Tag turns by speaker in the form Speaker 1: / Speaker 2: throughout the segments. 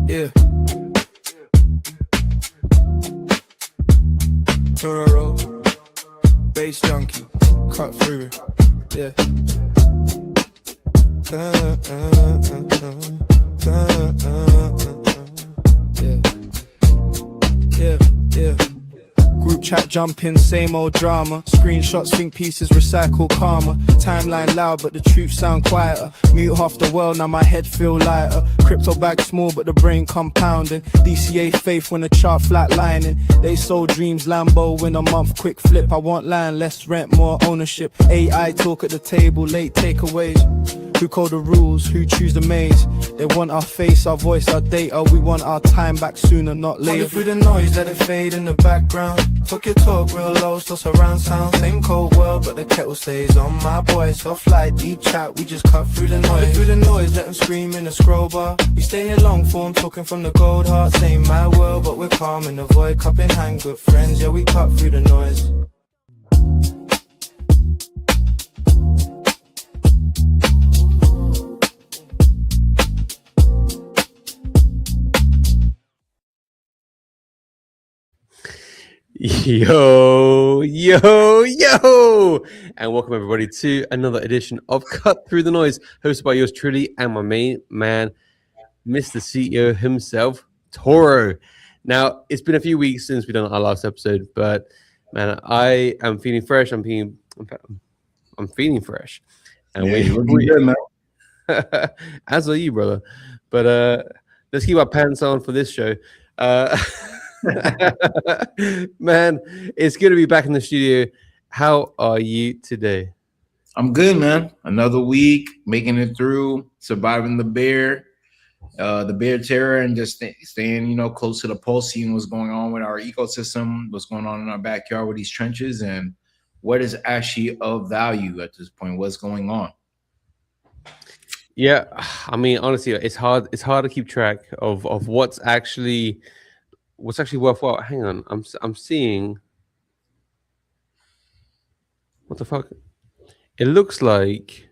Speaker 1: Yeah. Turn a roll. Bass junkie. Cut through it. Yeah. Yeah. Yeah. Group chat jumping, same old drama. Screenshots, think pieces, recycle karma. Timeline loud, but the truth sound quieter. Mute half the world, now my head feel lighter. Crypto bag small, but the brain compounding. DCA faith when the chart flatlining. They sold dreams, Lambo in a month, quick flip. I want land, less rent, more ownership. AI talk at the table, late takeaways. Who code the rules, who choose the maze? They want our face, our voice, our data. We want our time back sooner, not later. Through the noise, let it fade in the background. Talk your talk real low, still surround sound. Same cold world, but the kettle stays on. My boy, soft light, deep chat, we just cut through the noise. Through the noise, let them scream in the scroll bar. We stay here long form, talking from the gold heart. Same my world, but we're calm in the void. Cup in hand, good friends, yeah, we cut through the noise.
Speaker 2: Yo, and welcome everybody to another edition of Cut Through the Noise, hosted by yours truly and my main man, Mr. CEO himself, Toro. Now, it's been a few weeks since we've done our last episode, but man, I am feeling fresh. I'm feeling fresh, and
Speaker 3: yeah, you're looking good,
Speaker 2: man. As are you, brother. But let's keep our pants on for this show. Man, it's good to be back in the studio. How are you today?
Speaker 3: I'm good, man. Another week, making it through, surviving the bear terror, and just staying, close to the pulse, seeing what's going on with our ecosystem, what's going on in our backyard with these trenches, and what is actually of value at this point. What's going on?
Speaker 2: Yeah, I mean, honestly, it's hard. It's hard to keep track of what's actually worthwhile. Hang on, I'm seeing. What the fuck? It looks like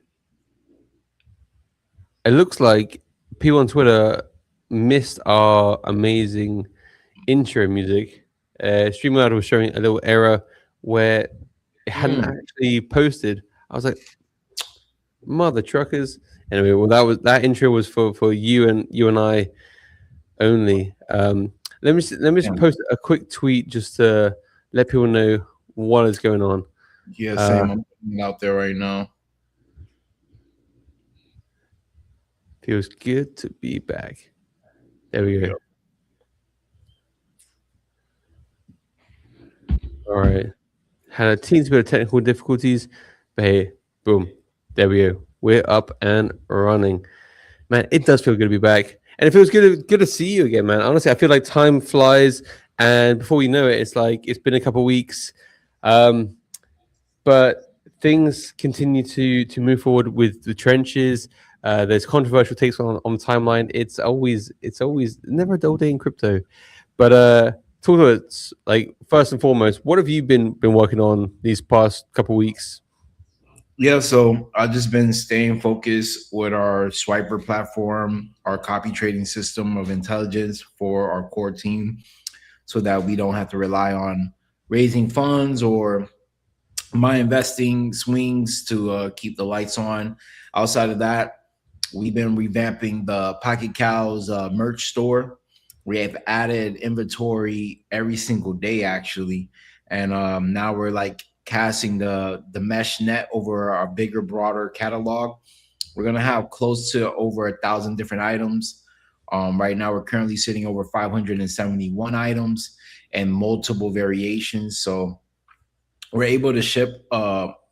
Speaker 2: people on Twitter missed our amazing intro music. StreamYard was showing a little error where it hadn't actually posted. I was like, mother truckers. Anyway, well, that intro was for you and I only. Let me just post a quick tweet just to let people know what is going on.
Speaker 3: Yeah, same. I'm out there right now.
Speaker 2: Feels good to be back. There we go. Yep. All right. Had a teensy bit of technical difficulties, but hey, boom. There we go. We're up and running. Man, it does feel good to be back. And it feels good to see you again, man. Honestly, I feel like time flies, and before we know it, it's like it's been a couple of weeks. But things continue to move forward with the trenches. There's controversial takes on the timeline. It's always never a dull day in crypto. But talk to us, like, first and foremost, what have you been working on these past couple of weeks?
Speaker 3: Yeah, so I've just been staying focused with our Swiper platform, our copy trading system of intelligence for our core team, so that we don't have to rely on raising funds or my investing swings to keep the lights on. Outside of that, we've been revamping the Pocket Cows merch store. We have added inventory every single day, actually, and now we're like casting the mesh net over our bigger, broader catalog. We're gonna have close to over 1,000 different items. Right now, we're currently sitting over 571 items and multiple variations. So we're able to ship,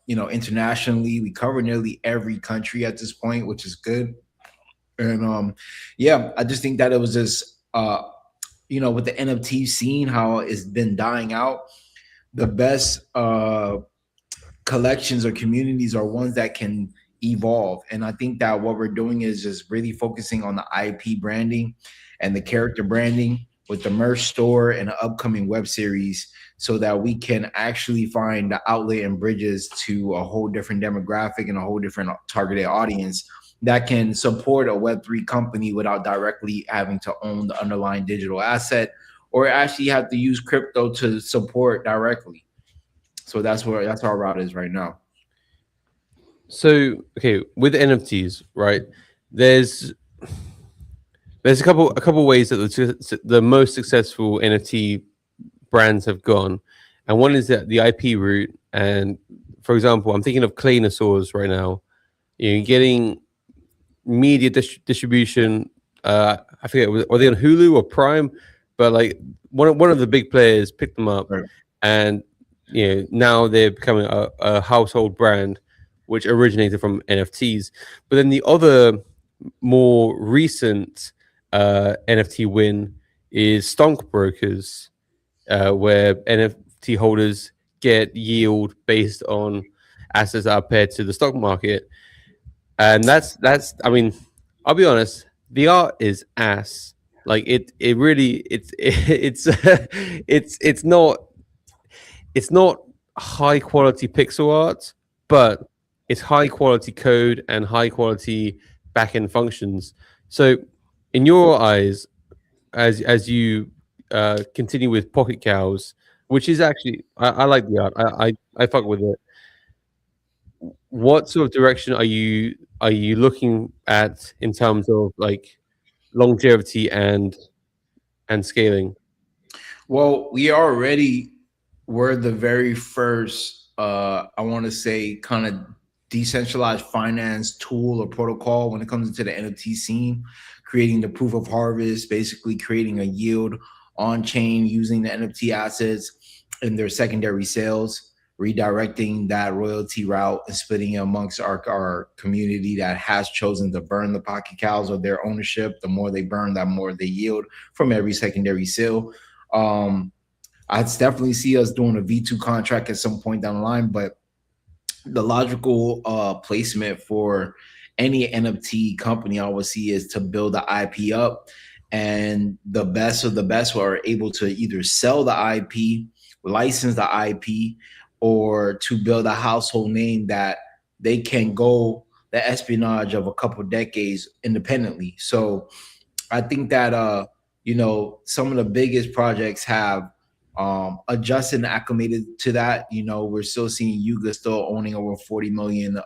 Speaker 3: internationally. We cover nearly every country at this point, which is good. And yeah, I just think that it was just, with the NFT scene, how it's been dying out. The best collections or communities are ones that can evolve. And I think that what we're doing is just really focusing on the IP branding and the character branding with the merch store and the upcoming web series, so that we can actually find the outlet and bridges to a whole different demographic and a whole different targeted audience that can support a Web3 company without directly having to own the underlying digital asset, or actually have to use crypto to support directly. So that's our route is right now.
Speaker 2: So okay, with NFTs, right? There's a couple ways that the most successful NFT brands have gone, and one is that the IP route. And for example, I'm thinking of Claynosaurs right now. You're getting media distribution. I forget, were they on Hulu or Prime? But like one of the big players picked them up,
Speaker 3: Right.
Speaker 2: and now they're becoming a household brand, which originated from NFTs. But then the other more recent NFT win is Stonk Brokers, where NFT holders get yield based on assets that are paired to the stock market. And that's I mean, I'll be honest, the art is ass. Like it really it's not high quality pixel art, but it's high quality code and high quality backend functions. So in your eyes, as you continue with Pocket Cows, which is actually I like the art. I fuck with it. What sort of direction are you looking at in terms of like longevity and scaling?
Speaker 3: Well, we already were the very first, I want to say, kind of decentralized finance tool or protocol when it comes into the NFT scene, creating the proof of harvest, basically creating a yield on chain using the NFT assets in their secondary sales, redirecting that royalty route and splitting it amongst our community that has chosen to burn the Pocket Cows of their ownership. The more they burn, the more they yield from every secondary sale. I'd definitely see us doing a V2 contract at some point down the line, but the logical placement for any NFT company I would see is to build the IP up, and the best of the best are able to either sell the IP, license the IP, or to build a household name that they can go the espionage of a couple of decades independently. So I think that some of the biggest projects have adjusted and acclimated to that. We're still seeing Yuga still owning over 40 million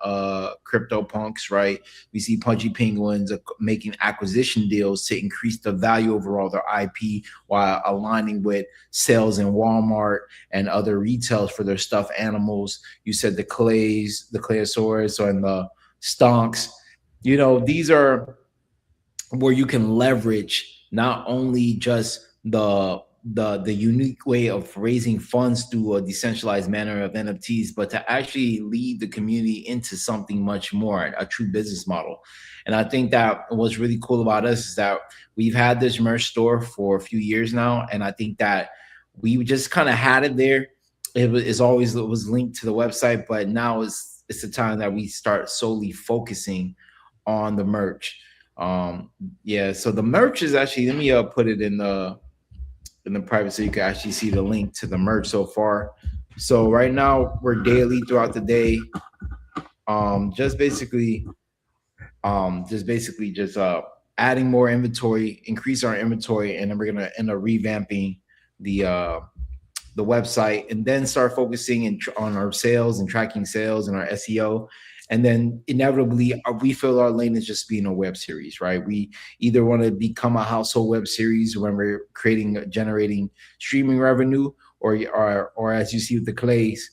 Speaker 3: crypto punks, right? We see Punchy Penguins making acquisition deals to increase the value overall their IP while aligning with sales in Walmart and other retails for their stuffed animals. You said the Claynosaurs and the Stonks. These are where you can leverage not only just the unique way of raising funds through a decentralized manner of NFTs, but to actually lead the community into something much more, a true business model. And I think that what's really cool about us is that we've had this merch store for a few years now, and I think that we just kind of had it there. It was linked to the website, but now it's the time that we start solely focusing on the merch. So the merch is actually, let me put it in the private so you can actually see the link to the merch so far. So right now we're daily throughout the day, just basically adding more inventory, increase our inventory, and then we're gonna end up revamping the website, and then start focusing on our sales and tracking sales and our SEO. And then inevitably, we feel our lane is just being a web series, right? We either want to become a household web series when we're generating streaming revenue, or as you see with the Clays,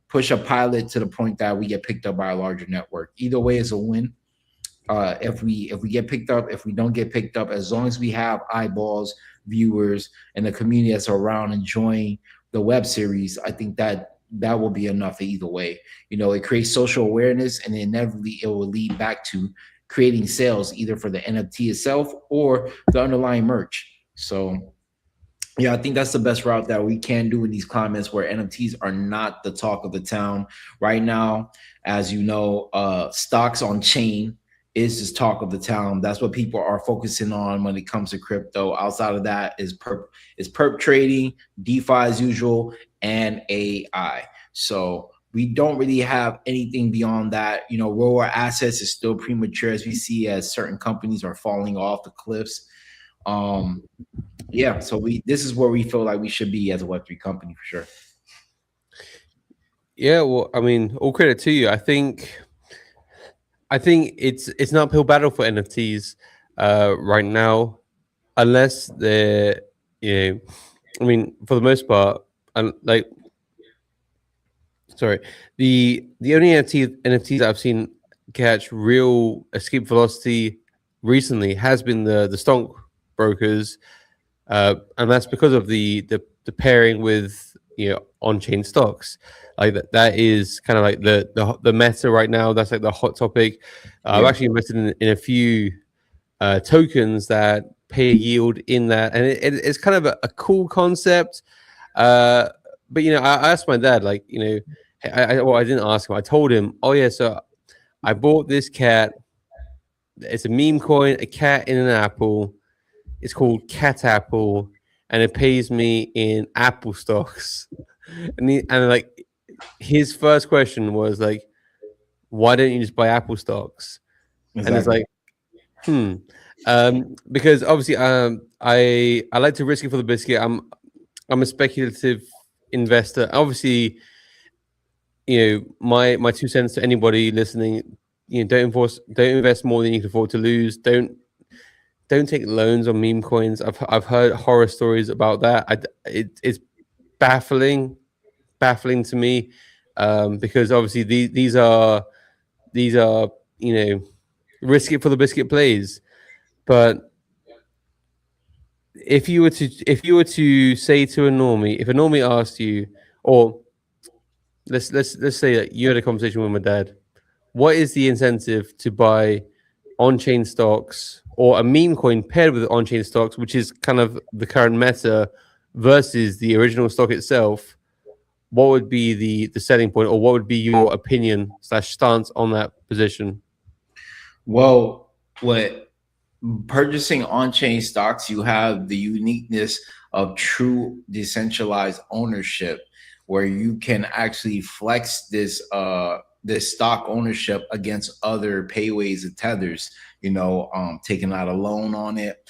Speaker 3: push a pilot to the point that we get picked up by a larger network. Either way is a win. If we get picked up, if we don't get picked up, as long as we have eyeballs, viewers, and the community that's around enjoying the web series, I think that will be enough either way. It creates social awareness, and inevitably it will lead back to creating sales either for the NFT itself or the underlying merch. So yeah, I think that's the best route that we can do in these climates where NFTs are not the talk of the town. Right now, as you know, stocks on chain is just talk of the town. That's what people are focusing on when it comes to crypto. Outside of that is perp trading, DeFi as usual, and AI. So we don't really have anything beyond that. You know, Roar Assets is still premature, as we see as certain companies are falling off the cliffs. Yeah, so this is where we feel like we should be as a Web3 company for sure.
Speaker 2: Yeah, well, I mean, all credit to you. I think it's an uphill battle for NFTs right now, unless they're, you know, I mean, for the most part, like, sorry, the only NFTs I've seen catch real escape velocity recently has been the stonk brokers, and that's because of the pairing with, you know, on-chain stocks. Like that is kind of like the meta right now. That's like the hot topic. I've actually invested in a few tokens that pay a yield in that, and it's kind of a cool concept. But you know, I asked my dad, like, you know, I didn't ask him. I told him, oh yeah, so I bought this cat. It's a meme coin, a cat in an apple. It's called Cat Apple, and it pays me in Apple stocks. And like his first question was like, why don't you just buy Apple stocks?
Speaker 3: Exactly.
Speaker 2: And it's like, because obviously, I like to risk it for the biscuit. I'm a speculative investor. Obviously, you know, my 2 cents to anybody listening, you know, don't invest more than you can afford to lose. Don't take loans on meme coins. I've heard horror stories about that. It's baffling to me, because obviously these are you know, risk it for the biscuit plays. But if you were to say to a normie, if a normie asked you, or let's say that you had a conversation with my dad, what is the incentive to buy on-chain stocks or a meme coin paired with on-chain stocks, which is kind of the current meta, versus the original stock itself? What would be the selling point, or what would be your opinion / stance on that position?
Speaker 3: Well, what purchasing on-chain stocks, you have the uniqueness of true decentralized ownership, where you can actually flex this stock ownership against other payways and tethers. You know, taking out a loan on it,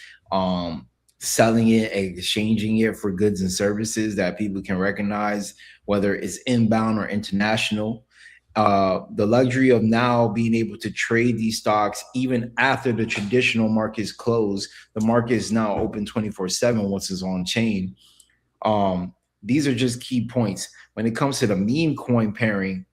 Speaker 3: selling it, exchanging it for goods and services that people can recognize, whether it's inbound or international. The luxury of now being able to trade these stocks even after the traditional markets close. The market is now open 24/7 once it's on chain. These are just key points. When it comes to the meme coin pairing,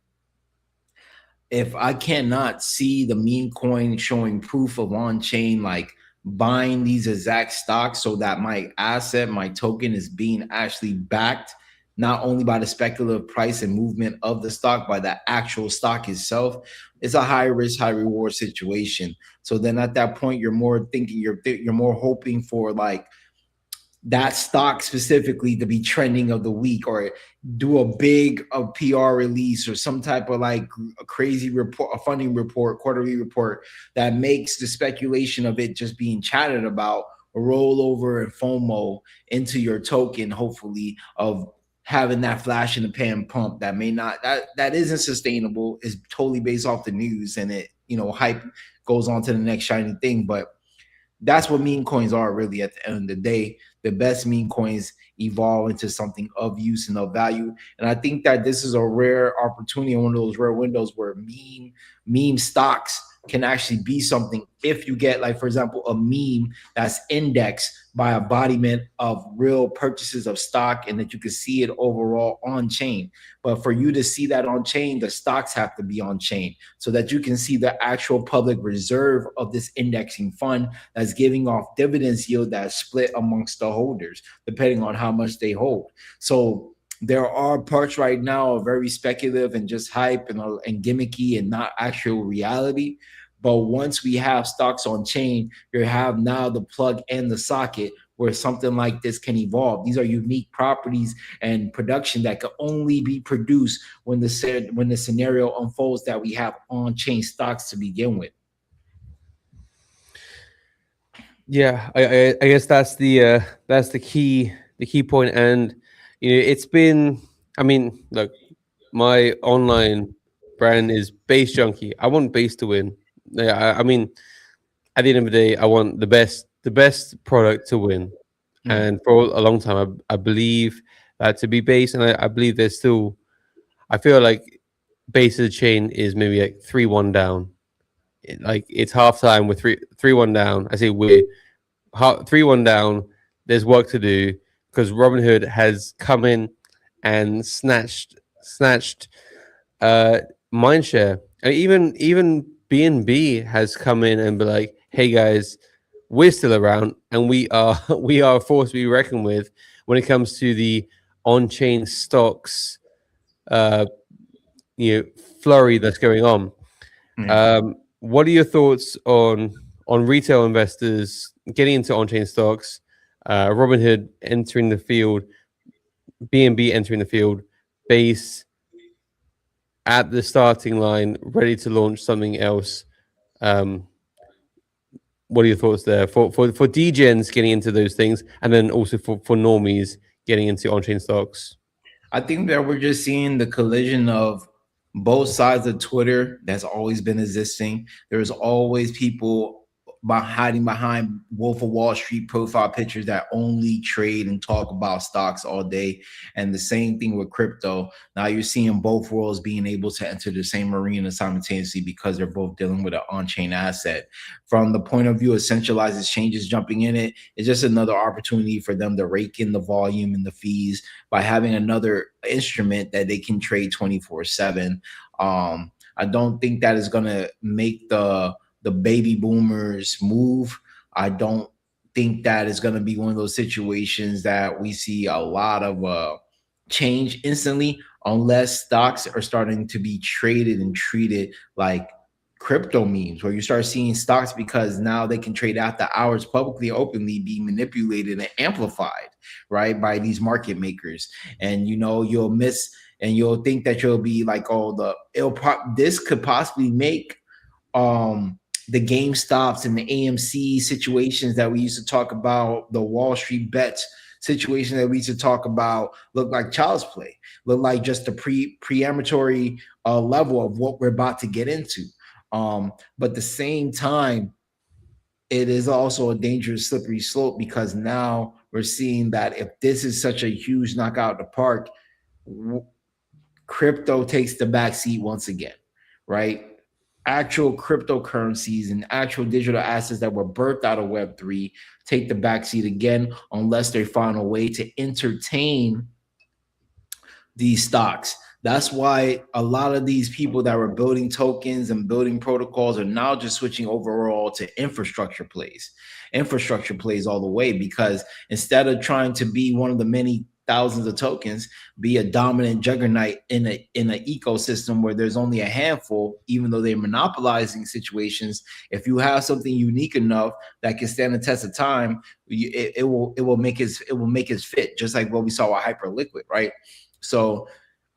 Speaker 3: if I cannot see the meme coin showing proof of on-chain, like buying these exact stocks, so that my asset, my token, is being actually backed not only by the speculative price and movement of the stock, by the actual stock itself, it's a high risk, high reward situation. So then at that point, you're more thinking, you're more hoping for like that stock specifically to be trending of the week, or do a big PR release, or some type of like a crazy report, a funding report, quarterly report that makes the speculation of it just being chatted about a rollover and FOMO into your token, hopefully, of having that flash in the pan pump that may not, that isn't sustainable, is totally based off the news, and it, you know, hype goes on to the next shiny thing. But that's what meme coins are really at the end of the day. The best meme coins evolve into something of use and of value. And I think that this is a rare opportunity, one of those rare windows where meme stocks can actually be something. If you get, like, for example, a meme that's indexed by embodiment of real purchases of stock, and that you can see it overall on chain. But for you to see that on chain, the stocks have to be on chain, so that you can see the actual public reserve of this indexing fund that's giving off dividends yield that's split amongst the holders, depending on how much they hold. So there are parts right now are very speculative and just hype and gimmicky and not actual reality. But once we have stocks on chain, you have now the plug and the socket where something like this can evolve. These are unique properties and production that can only be produced when the scenario unfolds that we have on-chain stocks to begin with.
Speaker 2: Yeah, I guess that's the key point. And you know, it's been, I mean, look, my online brand is Base Junkie. I want Base to win. Yeah, I mean, at the end of the day, I want the best product to win.
Speaker 3: Mm.
Speaker 2: And for a long time, I believe that to be Base, and I believe there's still. I feel like Base of the chain is maybe like 3-1 down. Like it's halftime with 3-1 down. I say we're 3-1 down. There's work to do because Robinhood has come in and snatched mindshare. And even BNB has come in and be like, "Hey guys, we're still around, and we are we are a force to be reckoned with when it comes to the on-chain stocks, uh, flurry that's going on." What are your thoughts on retail investors getting into on-chain stocks, Robinhood entering the field, BNB entering the field, Base at the starting line, ready to launch something else? What are your thoughts there for degens getting into those things, and then also for normies getting into on-chain stocks?
Speaker 3: I think that we're just seeing the collision of both sides of Twitter that's always been existing. There's always people hiding behind Wolf of Wall Street profile pictures that only trade and talk about stocks all day. And the same thing with crypto. Now you're seeing both worlds being able to enter the same arena simultaneously because they're both dealing with an on-chain asset. From the point of view of centralized exchanges jumping in it's just another opportunity for them to rake in the volume and the fees by having another instrument that they can trade 24/7. I don't think that is going to make the baby boomers move. I don't think that is going to be one of those situations that we see a lot of change instantly, unless stocks are starting to be traded and treated like crypto memes, where you start seeing stocks, because now they can trade after hours publicly, openly, be manipulated and amplified, right, by these market makers. And you'll miss, and you'll think that you'll be like, oh, this could possibly make the GameStops and the AMC situations that we used to talk about, the Wall Street bets situation that we used to talk about, look like child's play, look like just the preamatory level of what we're about to get into. But at the same time, it is also a dangerous slippery slope, because now we're seeing that if this is such a huge knockout of the park, crypto takes the back seat once again, right? Actual cryptocurrencies and actual digital assets that were birthed out of Web3 take the backseat again, unless they find a way to entertain these stocks. That's why a lot of these people that were building tokens and building protocols are now just switching overall to infrastructure plays all the way, because instead of trying to be one of the many thousands of tokens, be a dominant juggernaut in an ecosystem where there's only a handful, even though they're monopolizing situations. If you have something unique enough that can stand the test of time, it will make its fit, just like what we saw with Hyperliquid, right? So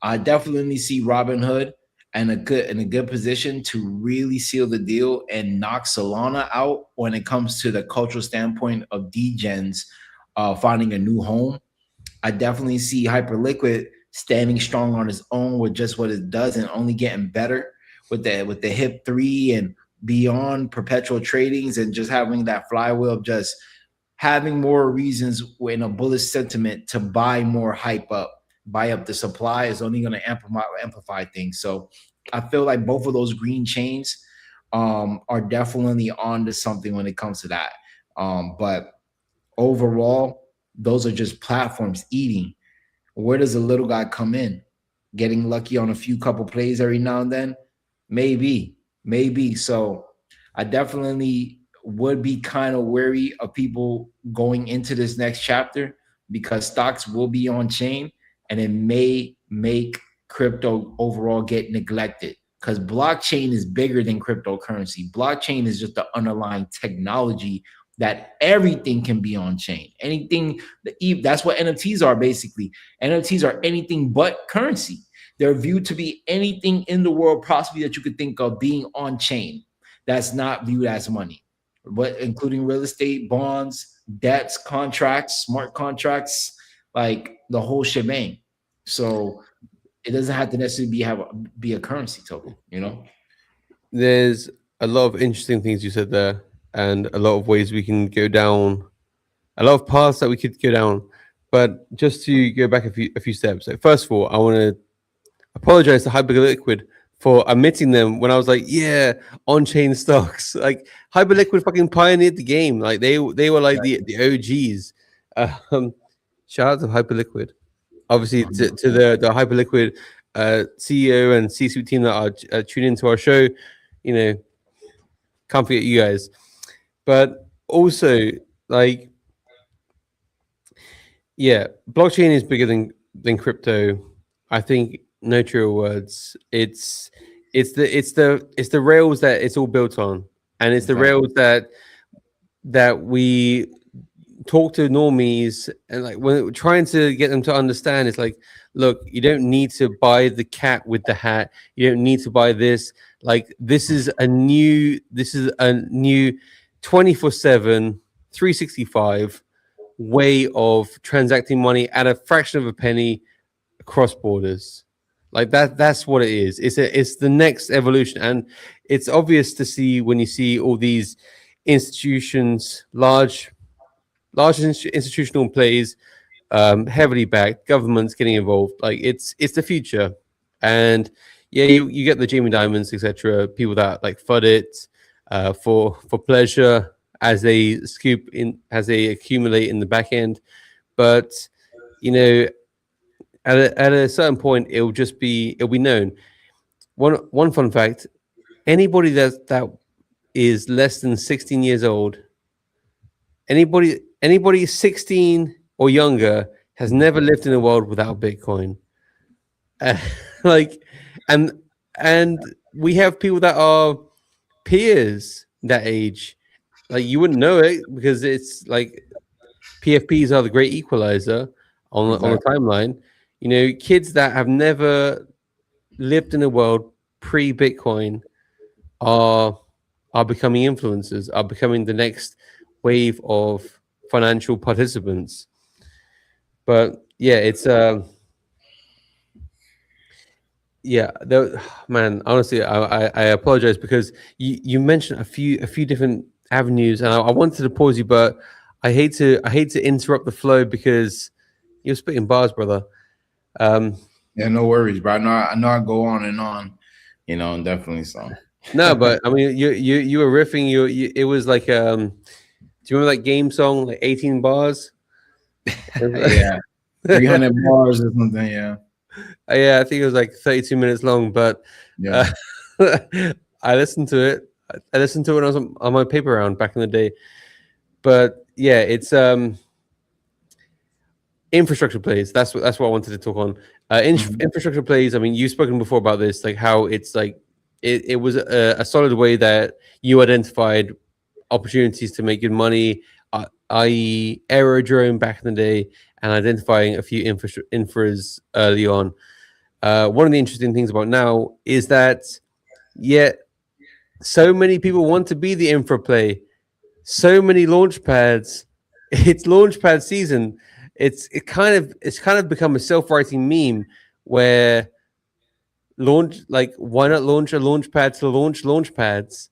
Speaker 3: I definitely see Robinhood in a good position to really seal the deal and knock Solana out when it comes to the cultural standpoint of degens finding a new home. I definitely see Hyperliquid standing strong on its own with just what it does, and only getting better with the HIP-3 and beyond perpetual tradings, and just having that flywheel of just having more reasons in a bullish sentiment to buy more buy up the supply is only going to amplify things. So I feel like both of those green chains are definitely on to something when it comes to that. But overall, those are just platforms eating. Where does a little guy come in? Getting lucky on a few couple plays every now and then? Maybe. So I definitely would be kind of wary of people going into this next chapter, because stocks will be on chain, and it may make crypto overall get neglected, because blockchain is bigger than cryptocurrency. Blockchain is just the underlying technology that everything can be on chain. Anything, that's what NFTs are basically. NFTs are anything but currency. They're viewed to be anything in the world possibly that you could think of being on chain that's not viewed as money, but including real estate, bonds, debts, contracts, smart contracts, like the whole shebang. So it doesn't have to necessarily be a currency token, you know.
Speaker 2: There's a lot of interesting things you said there, and a lot of ways we can go down, a lot of paths that we could go down. But just to go back a few steps. So first of all, I want to apologize to Hyperliquid for omitting them when I was like, yeah, on-chain stocks. Like Hyperliquid fucking pioneered the game. Like they were like the OGs. Shout out to Hyperliquid. Obviously to the Hyperliquid CEO and C-suite team that are tuning into our show. You know, can't forget you guys. But also, like, yeah, blockchain is bigger than crypto. I think no truer words. It's the rails that it's all built on, and it's the rails that we talk to normies, and like when we're trying to get them to understand, it's like, look, you don't need to buy the cat with the hat. You don't need to buy this. Like this is a new 24/7, 365 way of transacting money at a fraction of a penny across borders. Like that's what it is. It's the next evolution, and it's obvious to see when you see all these institutions, large institutional plays, heavily backed, governments getting involved. Like it's the future. And yeah, you get the Jamie Dimons, etc., people that like FUD it for pleasure as they accumulate in the back end. But you know, at a certain point, it'll be known. One fun fact: anybody that is less than 16 years old, anybody 16 or younger has never lived in a world without Bitcoin. Like, and we have people that are peers that age. Like you wouldn't know it because it's like PFPs are the great equalizer on the timeline. You know, kids that have never lived in a world pre-Bitcoin are becoming influencers, are becoming the next wave of financial participants. But yeah, it's man, honestly, I apologize because you mentioned a few different avenues, and I wanted to pause you, but I hate to interrupt the flow because you're spitting bars, brother.
Speaker 3: Yeah, no worries, bro. I know I go on and on, you know, and definitely so.
Speaker 2: No, but I mean, you were riffing. It was like, do you remember that game song, like 18 bars?
Speaker 3: Yeah, 300 bars or something. Yeah.
Speaker 2: Yeah, I think it was like 32 minutes long, but
Speaker 3: yeah,
Speaker 2: I listened to it. I listened to it when I was on my paper round back in the day. But yeah, it's infrastructure plays. That's what I wanted to talk on. Infrastructure plays. I mean, you've spoken before about this, like how it's like it was a solid way that you identified opportunities to make good money, i.e., Aerodrome back in the day, and identifying a few infras early on. One of the interesting things about now is that, so many people want to be the infra play. So many launch pads. It's launchpad season. It's kind of become a self-writing meme where why not launch a launch pad to launch pads?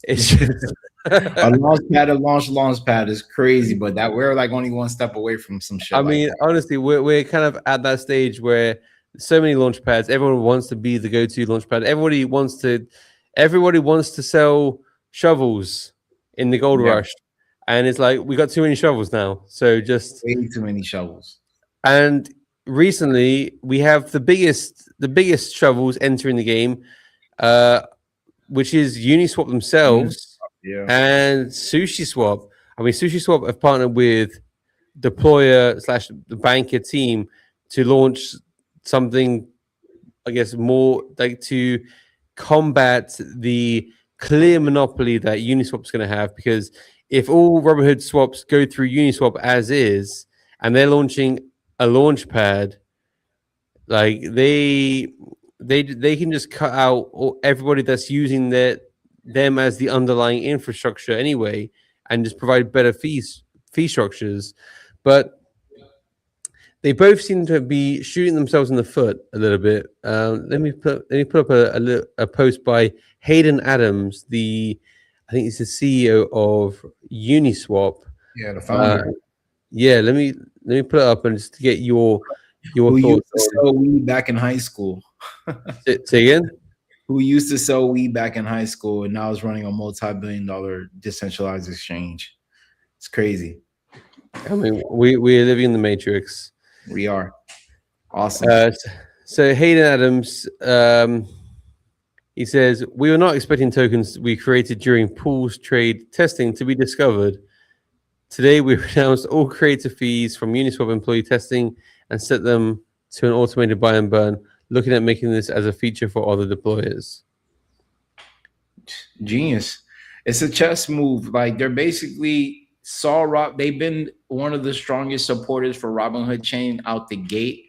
Speaker 2: It's just
Speaker 3: a launch pad is crazy, but that we're like only one step away from some shit.
Speaker 2: I mean, honestly, we're kind of at that stage where so many launch pads. Everyone wants to be the go-to launch pad. Everybody wants to sell shovels in the gold rush, and it's like we got too many shovels now. So just
Speaker 3: way too many shovels.
Speaker 2: And recently, we have the biggest shovels entering the game, which is Uniswap themselves and SushiSwap. I mean, SushiSwap have partnered with Deployer / the Banker team to launch something, I guess, more like to combat the clear monopoly that Uniswap's going to have. Because if all Robinhood swaps go through Uniswap as is, and they're launching a launch pad, like they can just cut out everybody that's using them as the underlying infrastructure anyway, and just provide better fee structures. But they both seem to be shooting themselves in the foot a little bit. Let me put up a post by Hayden Adams, I think he's the CEO of Uniswap.
Speaker 3: Yeah, the founder.
Speaker 2: Yeah, let me put it up and just to get your
Speaker 3: Who
Speaker 2: thoughts.
Speaker 3: used to sell weed back in high school?
Speaker 2: Say again.
Speaker 3: Who used to sell weed back in high school and now is running a multi-billion-dollar decentralized exchange. It's crazy.
Speaker 2: I mean, we're living in the Matrix.
Speaker 3: We are. Awesome.
Speaker 2: So Hayden Adams, he says, we were not expecting tokens we created during pools trade testing to be discovered. Today, we renounced all creator fees from Uniswap employee testing and set them to an automated buy and burn, looking at making this as a feature for other deployers.
Speaker 3: Genius. It's a chess move. Like they're basically they've been one of the strongest supporters for Robinhood Chain out the gate.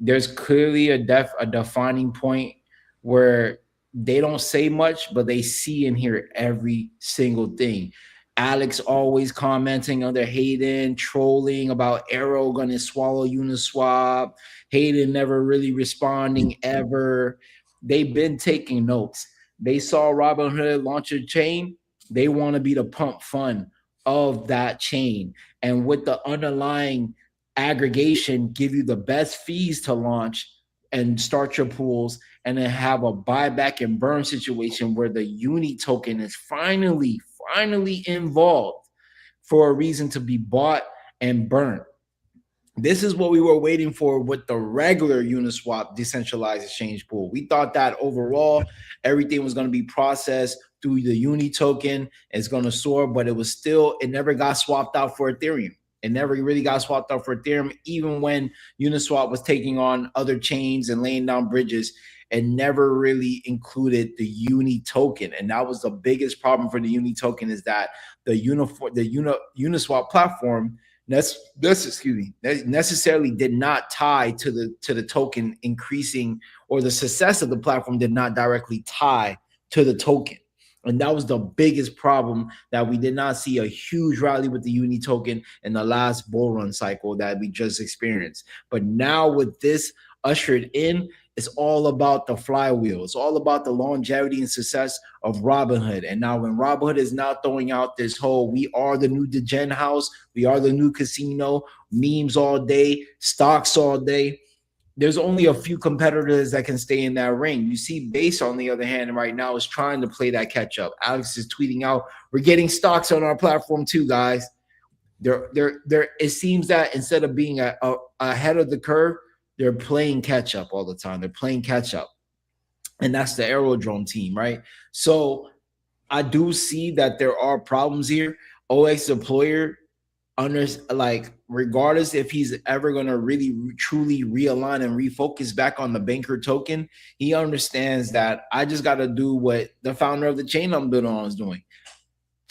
Speaker 3: There's clearly a defining point where they don't say much, but they see and hear every single thing. Alex always commenting under Hayden, trolling about Arrow going to swallow Uniswap. Hayden never really responding ever. They've been taking notes. They saw Robinhood launch a chain. They want to be the pump fund of that chain. And with the underlying aggregation, give you the best fees to launch and start your pools, and then have a buyback and burn situation where the Uni token is finally involved for a reason to be bought and burnt. This is what we were waiting for with the regular Uniswap decentralized exchange pool. We thought that overall everything was going to be processed through the Uni token. It's going to soar, but it never got swapped out for Ethereum. It never really got swapped out for Ethereum, even when Uniswap was taking on other chains and laying down bridges. It never really included the Uni token. And that was the biggest problem for the Uni token, is that the Uniswap platform necessarily did not tie to the token increasing, or the success of the platform did not directly tie to the token. And that was the biggest problem, that we did not see a huge rally with the Uni token in the last bull run cycle that we just experienced. But now with this ushered in, it's all about the flywheel. It's all about the longevity and success of Robinhood. And now when Robinhood is now throwing out this whole, we are the new degen house, we are the new casino, memes all day, stocks all day, there's only a few competitors that can stay in that ring. You see Base, on the other hand, right now is trying to play that catch up. Alex is tweeting out, we're getting stocks on our platform too, guys. It seems that instead of being ahead of the curve, they're playing catch up all the time. They're playing catch up. And that's the Aerodrome team, right? So I do see that there are problems here. OX Deployer, regardless if he's ever going to really truly realign and refocus back on the Banker token, he understands that I just got to do what the founder of the chain I'm building on is doing.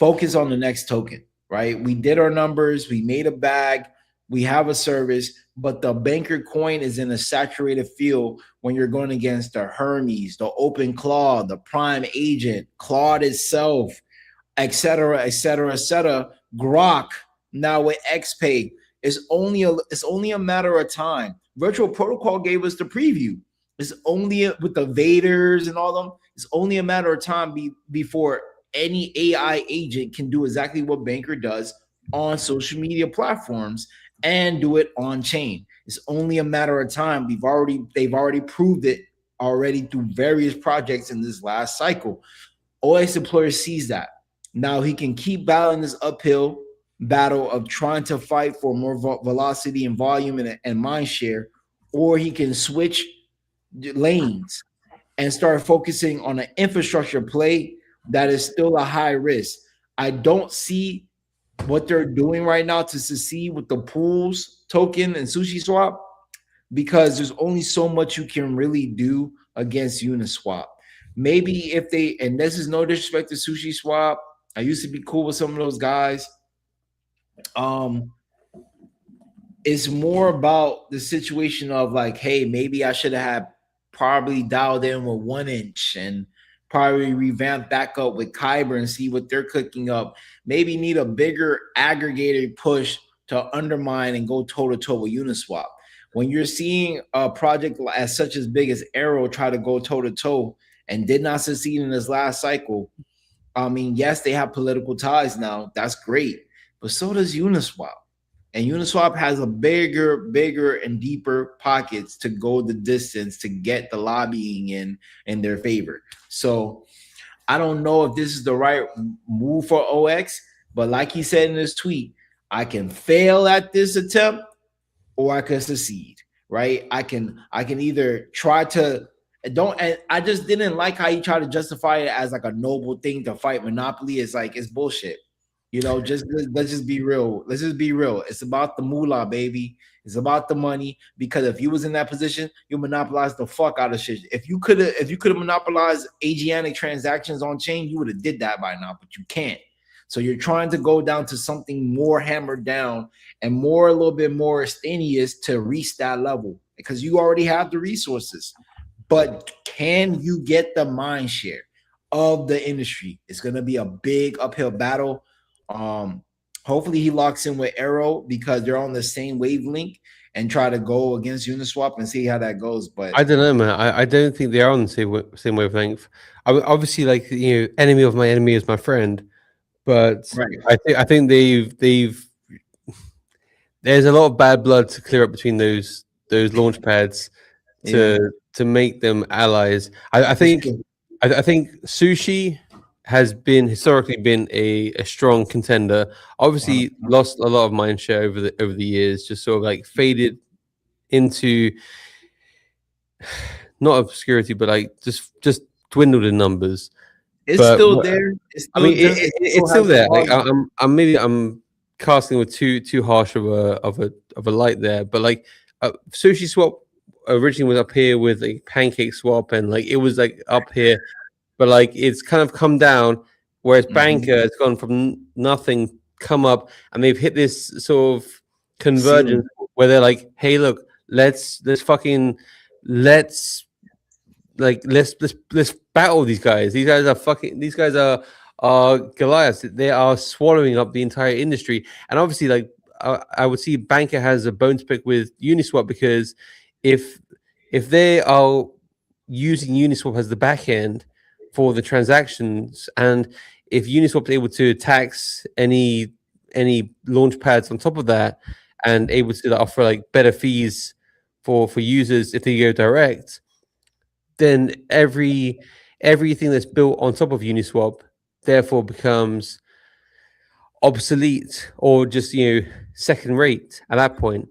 Speaker 3: Focus on the next token, right? We did our numbers. We made a bag. We have a service, but the Banker coin is in a saturated field when you're going against the Hermes, the Open Claude, the Prime Agent, Claude itself, et cetera, et cetera, et cetera. Grok, now with XPay, it's only a matter of time. Virtual Protocol gave us the preview. It's only with the Vaders and all them. It's only a matter of time before any AI agent can do exactly what Banker does on social media platforms and do it on chain. It's only a matter of time. They've already proved it already through various projects in this last cycle. OX Deployer sees that. Now he can keep battling this uphill battle of trying to fight for more velocity and volume and mind share, or he can switch lanes and start focusing on an infrastructure play that is still a high risk. I don't see what they're doing right now to succeed with the pools token and SushiSwap, because there's only so much you can really do against Uniswap. Maybe if they, and this is no disrespect to SushiSwap, I used to be cool with some of those guys. It's more about the situation of like, hey, maybe I should have probably dialed in with 1inch and probably revamp back up with Kyber and see what they're cooking up. Maybe need a bigger aggregator push to undermine and go toe-to-toe with Uniswap. when you're seeing a project as such as big as Arrow try to go toe to toe and did not succeed in this last cycle. I mean, yes, they have political ties now. That's great. But so does Uniswap. And Uniswap has a bigger and deeper pockets to go the distance to get the lobbying in their favor. So I don't know if this is the right move for OX, but like he said in his tweet, I can fail at this attempt or I can succeed, right? I can either try to don't, and I just didn't like how he tried to justify it as like a noble thing to fight monopoly. It's like, it's bullshit. You know, let's just be real. Let's just be real. It's about the moolah, baby. It's about the money. Because if you was in that position, you monopolize the fuck out of shit. If you could have monopolized Asianic transactions on chain, you would have did that by now, but you can't. So you're trying to go down to something more hammered down and more, a little bit more strenuous to reach that level because you already have the resources. But can you get the mind share of the industry? It's going to be a big uphill battle. Hopefully he locks in with Arrow because they're on the same wavelength and try to go against Uniswap and see how that goes. But
Speaker 2: I don't know, man. I don't think they are on the same wavelength. Obviously, like, you know, enemy of my enemy is my friend. But
Speaker 3: right.
Speaker 2: I think they've there's a lot of bad blood to clear up between those launch pads to make them allies. I think Sushi has historically been a strong contender. Obviously, lost a lot of mind share over the years, just sort of like faded into not obscurity, but like just dwindled in numbers.
Speaker 3: It's still there. It's
Speaker 2: still there. Like I'm casting with too harsh of a light there, but like Sushi Swap originally was up here with like Pancake Swap, and like it was like up here, but like it's kind of come down. Whereas Banker has gone from nothing, come up, and they've hit this sort of convergence where they're like, hey, look, let's battle these guys. These guys are Goliaths. They are swallowing up the entire industry. And obviously, like I would see Banker has a bone to pick with Uniswap, because if they are using Uniswap as the back end for the transactions, and if Uniswap is able to tax any launch pads on top of that, and able to offer like better fees for users if they go direct, then everything that's built on top of Uniswap therefore becomes obsolete or just, you know, second rate at that point.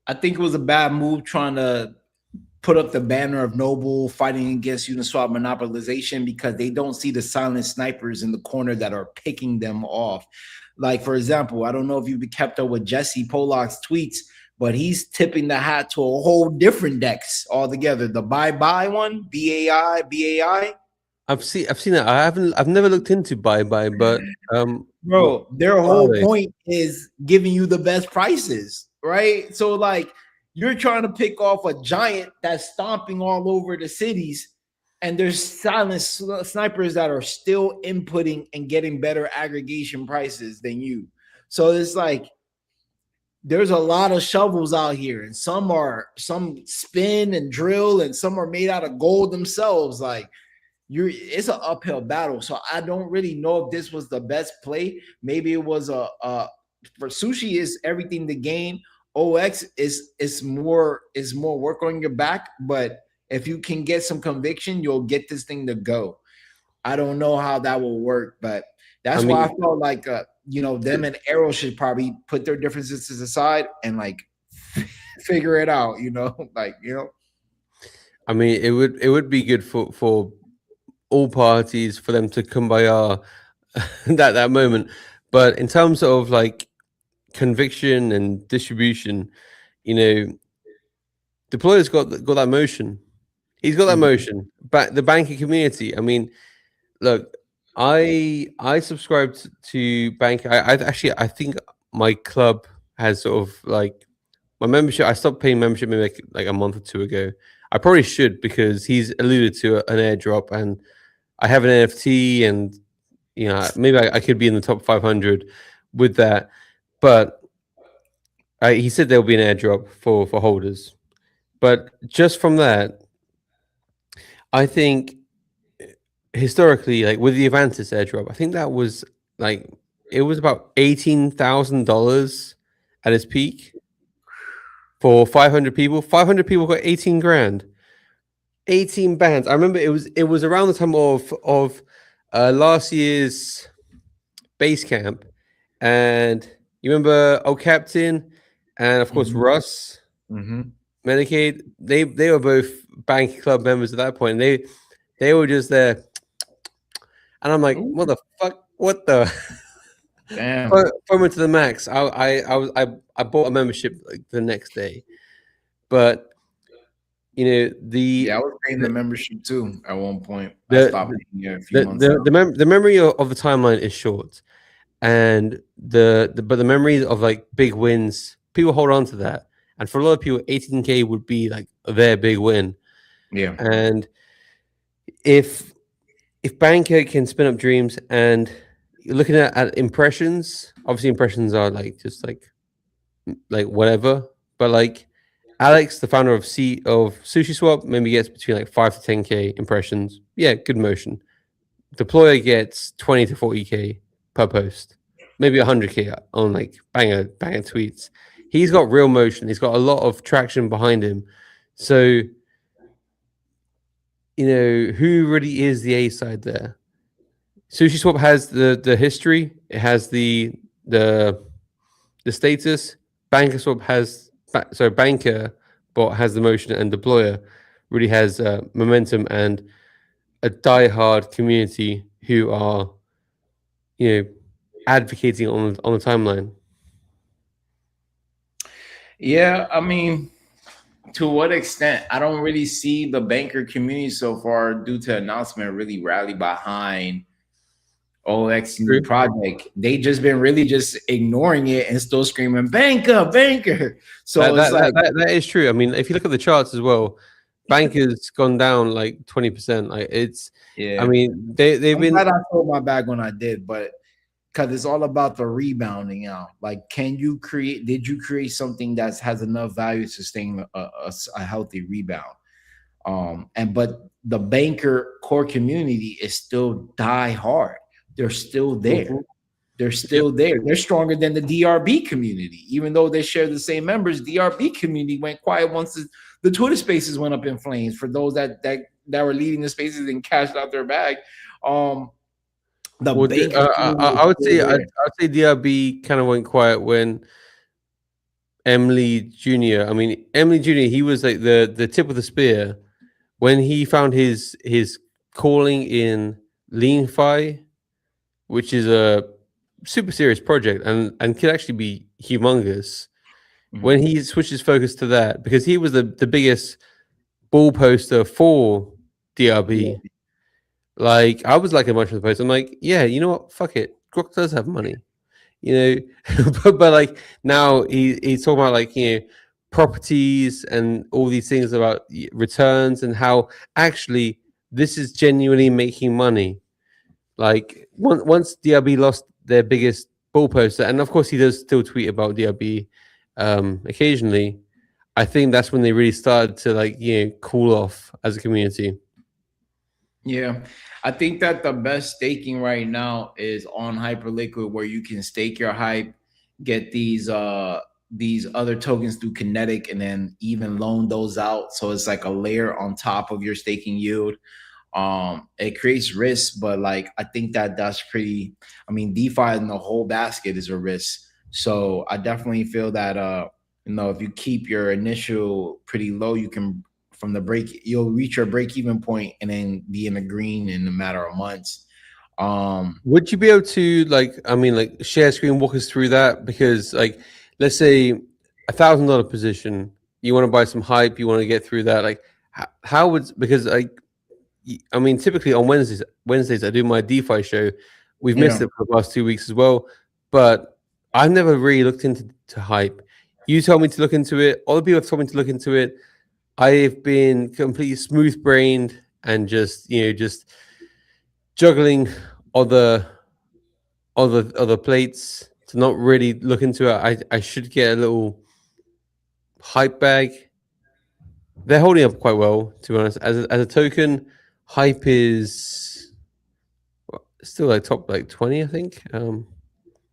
Speaker 3: I think it was a bad move trying to put up the banner of Noble fighting against Uniswap monopolization, because they don't see the silent snipers in the corner that are picking them off. Like, for example, I don't know if you've kept up with Jesse Pollock's tweets, but he's tipping the hat to a whole different DEX altogether. The bye one, BAI.
Speaker 2: I've seen that. I've never looked into bye, but
Speaker 3: bro, their whole point is giving you the best prices, right? So like, you're trying to pick off a giant that's stomping all over the cities, and there's silent snipers that are still inputting and getting better aggregation prices than you. So it's like, there's a lot of shovels out here, and some spin and drill, and some are made out of gold themselves. Like, it's an uphill battle. So I don't really know if this was the best play. Maybe it was for Sushi is everything to gain. OX is more work on your back, but if you can get some conviction, you'll get this thing to go. I don't know how that will work, but that's why I felt like them and Arrow should probably put their differences aside and like figure it out.
Speaker 2: I mean, it would be good for all parties for them to kumbaya that moment. But in terms of like conviction and distribution, you know, Deployer's got that motion. He's got that motion. But the banking community, I mean, look, I subscribed to Bank. I think my club has sort of like my membership. I stopped paying membership maybe like a month or two ago. I probably should, because he's alluded to an airdrop, and I have an NFT, and you know, maybe I could be in the top 500 with that. But he said there'll be an airdrop for holders. But just from that, I think historically, like with the Avantis airdrop, I think that was like it was about $18,000 at its peak for 500 people. 500 people got 18 grand, 18 bands. I remember it was around the time of last year's base camp, and you remember old Captain, and of course
Speaker 3: Mhm.
Speaker 2: Russ.
Speaker 3: Mm-hmm.
Speaker 2: Medicaid, they were both bank club members at that point. They were just there, and I'm like, what the fuck? What the?
Speaker 3: Damn.
Speaker 2: FOMO to the max. I bought a membership like the next day, but you know
Speaker 3: Yeah, I was paying the membership too at one point. I
Speaker 2: the
Speaker 3: stopped paying it a few months
Speaker 2: the
Speaker 3: ago.
Speaker 2: the memory of the timeline is short, and but the memories of like big wins, people hold on to that, and for a lot of people, 18K would be like their big win.
Speaker 3: Yeah.
Speaker 2: And if Banker can spin up dreams, and you're looking at impressions, obviously impressions are like just like whatever, but like Alex, the founder of Sushi Swap, maybe gets between like 5 to 10K impressions. Yeah, good motion. Deployer gets 20 to 40K per post, maybe 100K on like banger tweets. He's got real motion. He's got a lot of traction behind him. So you know who really is the A side there. Sushi Swap has the history. It has the status. Banker Swap has Banker bot has the motion, and Deployer really has momentum and a diehard community who are advocating on the timeline.
Speaker 3: Yeah, I mean, to what extent? I don't really see the banker community so far, due to announcement, really rally behind OX new project. They just been really just ignoring it and still screaming banker, banker. So
Speaker 2: that is true. I mean, if you look at the charts as well, Banker's gone down like 20%. Like it's,
Speaker 3: yeah.
Speaker 2: I mean, they've been.
Speaker 3: Glad I sold my bag when I did, but because it's all about the rebounding out. Like, did you create something that has enough value to sustain a healthy rebound? But the banker core community is still die hard. They're still there.
Speaker 2: Mm-hmm.
Speaker 3: They're still there. They're stronger than the DRB community, even though they share the same members. DRB community went quiet once the Twitter Spaces went up in flames. For those that were leading the spaces and cashed out their bag, I would say
Speaker 2: DRB kind of went quiet when Emily Jr. I mean, Emily Jr. He was like the tip of the spear when he found his calling in LeanFi, which is a super serious project and could actually be humongous. Mm-hmm. When he switched his focus to that, because he was the biggest ball poster for DRB. Yeah. Like I was like a bunch of the posts. I'm like, yeah, you know what? Fuck it. Grok does have money, you know. but like now he's talking about like properties and all these things about returns and how actually this is genuinely making money. Like once DRB lost their biggest ball poster, and of course he does still tweet about DRB occasionally, I think that's when they really started to like cool off as a community.
Speaker 3: Yeah, I think that the best staking right now is on Hyperliquid, where you can stake your hype, get these other tokens through Kinetic, and then even loan those out. So it's like a layer on top of your staking yield. It creates risk, but like I think that's pretty. I mean, DeFi in the whole basket is a risk. So I definitely feel that if you keep your initial pretty low, you can you'll reach your break-even point and then be in the green in a matter of months.
Speaker 2: Would you be able to share screen, walk us through that? Because like, let's say $1,000 position, you want to buy some hype, you want to get through that. Like, how would, because I mean, typically on Wednesdays I do my DeFi show. We've missed it for the past 2 weeks as well, but I've never really looked into hype. You told me to look into it. Other people have told me to look into it. I've been completely smooth-brained and just juggling other plates to not really look into it. I should get a little hype bag. They're holding up quite well, to be honest. As a token, hype is still like top like 20, I think.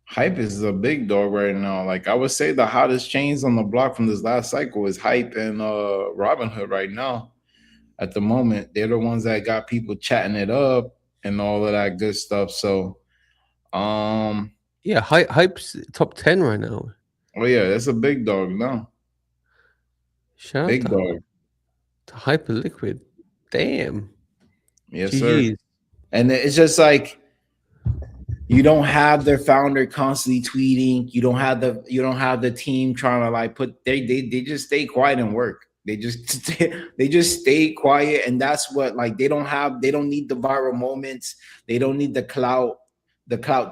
Speaker 3: Hype is a big dog right now. Like I would say the hottest chains on the block from this last cycle is Hype and Robinhood right now. At the moment, they're the ones that got people chatting it up and all of that good stuff. So
Speaker 2: Yeah, hype's top 10 right now.
Speaker 3: oh yeah, that's a big dog now.
Speaker 2: Shout
Speaker 3: Big
Speaker 2: out
Speaker 3: dog.
Speaker 2: to Hyperliquid. Damn.
Speaker 3: Yes,
Speaker 2: GG's.
Speaker 3: sir. And it's just like you don't have their founder constantly tweeting. You don't have the team trying to like put they just stay quiet and work. They just stay quiet, and that's what like they don't need the viral moments. They don't need the clout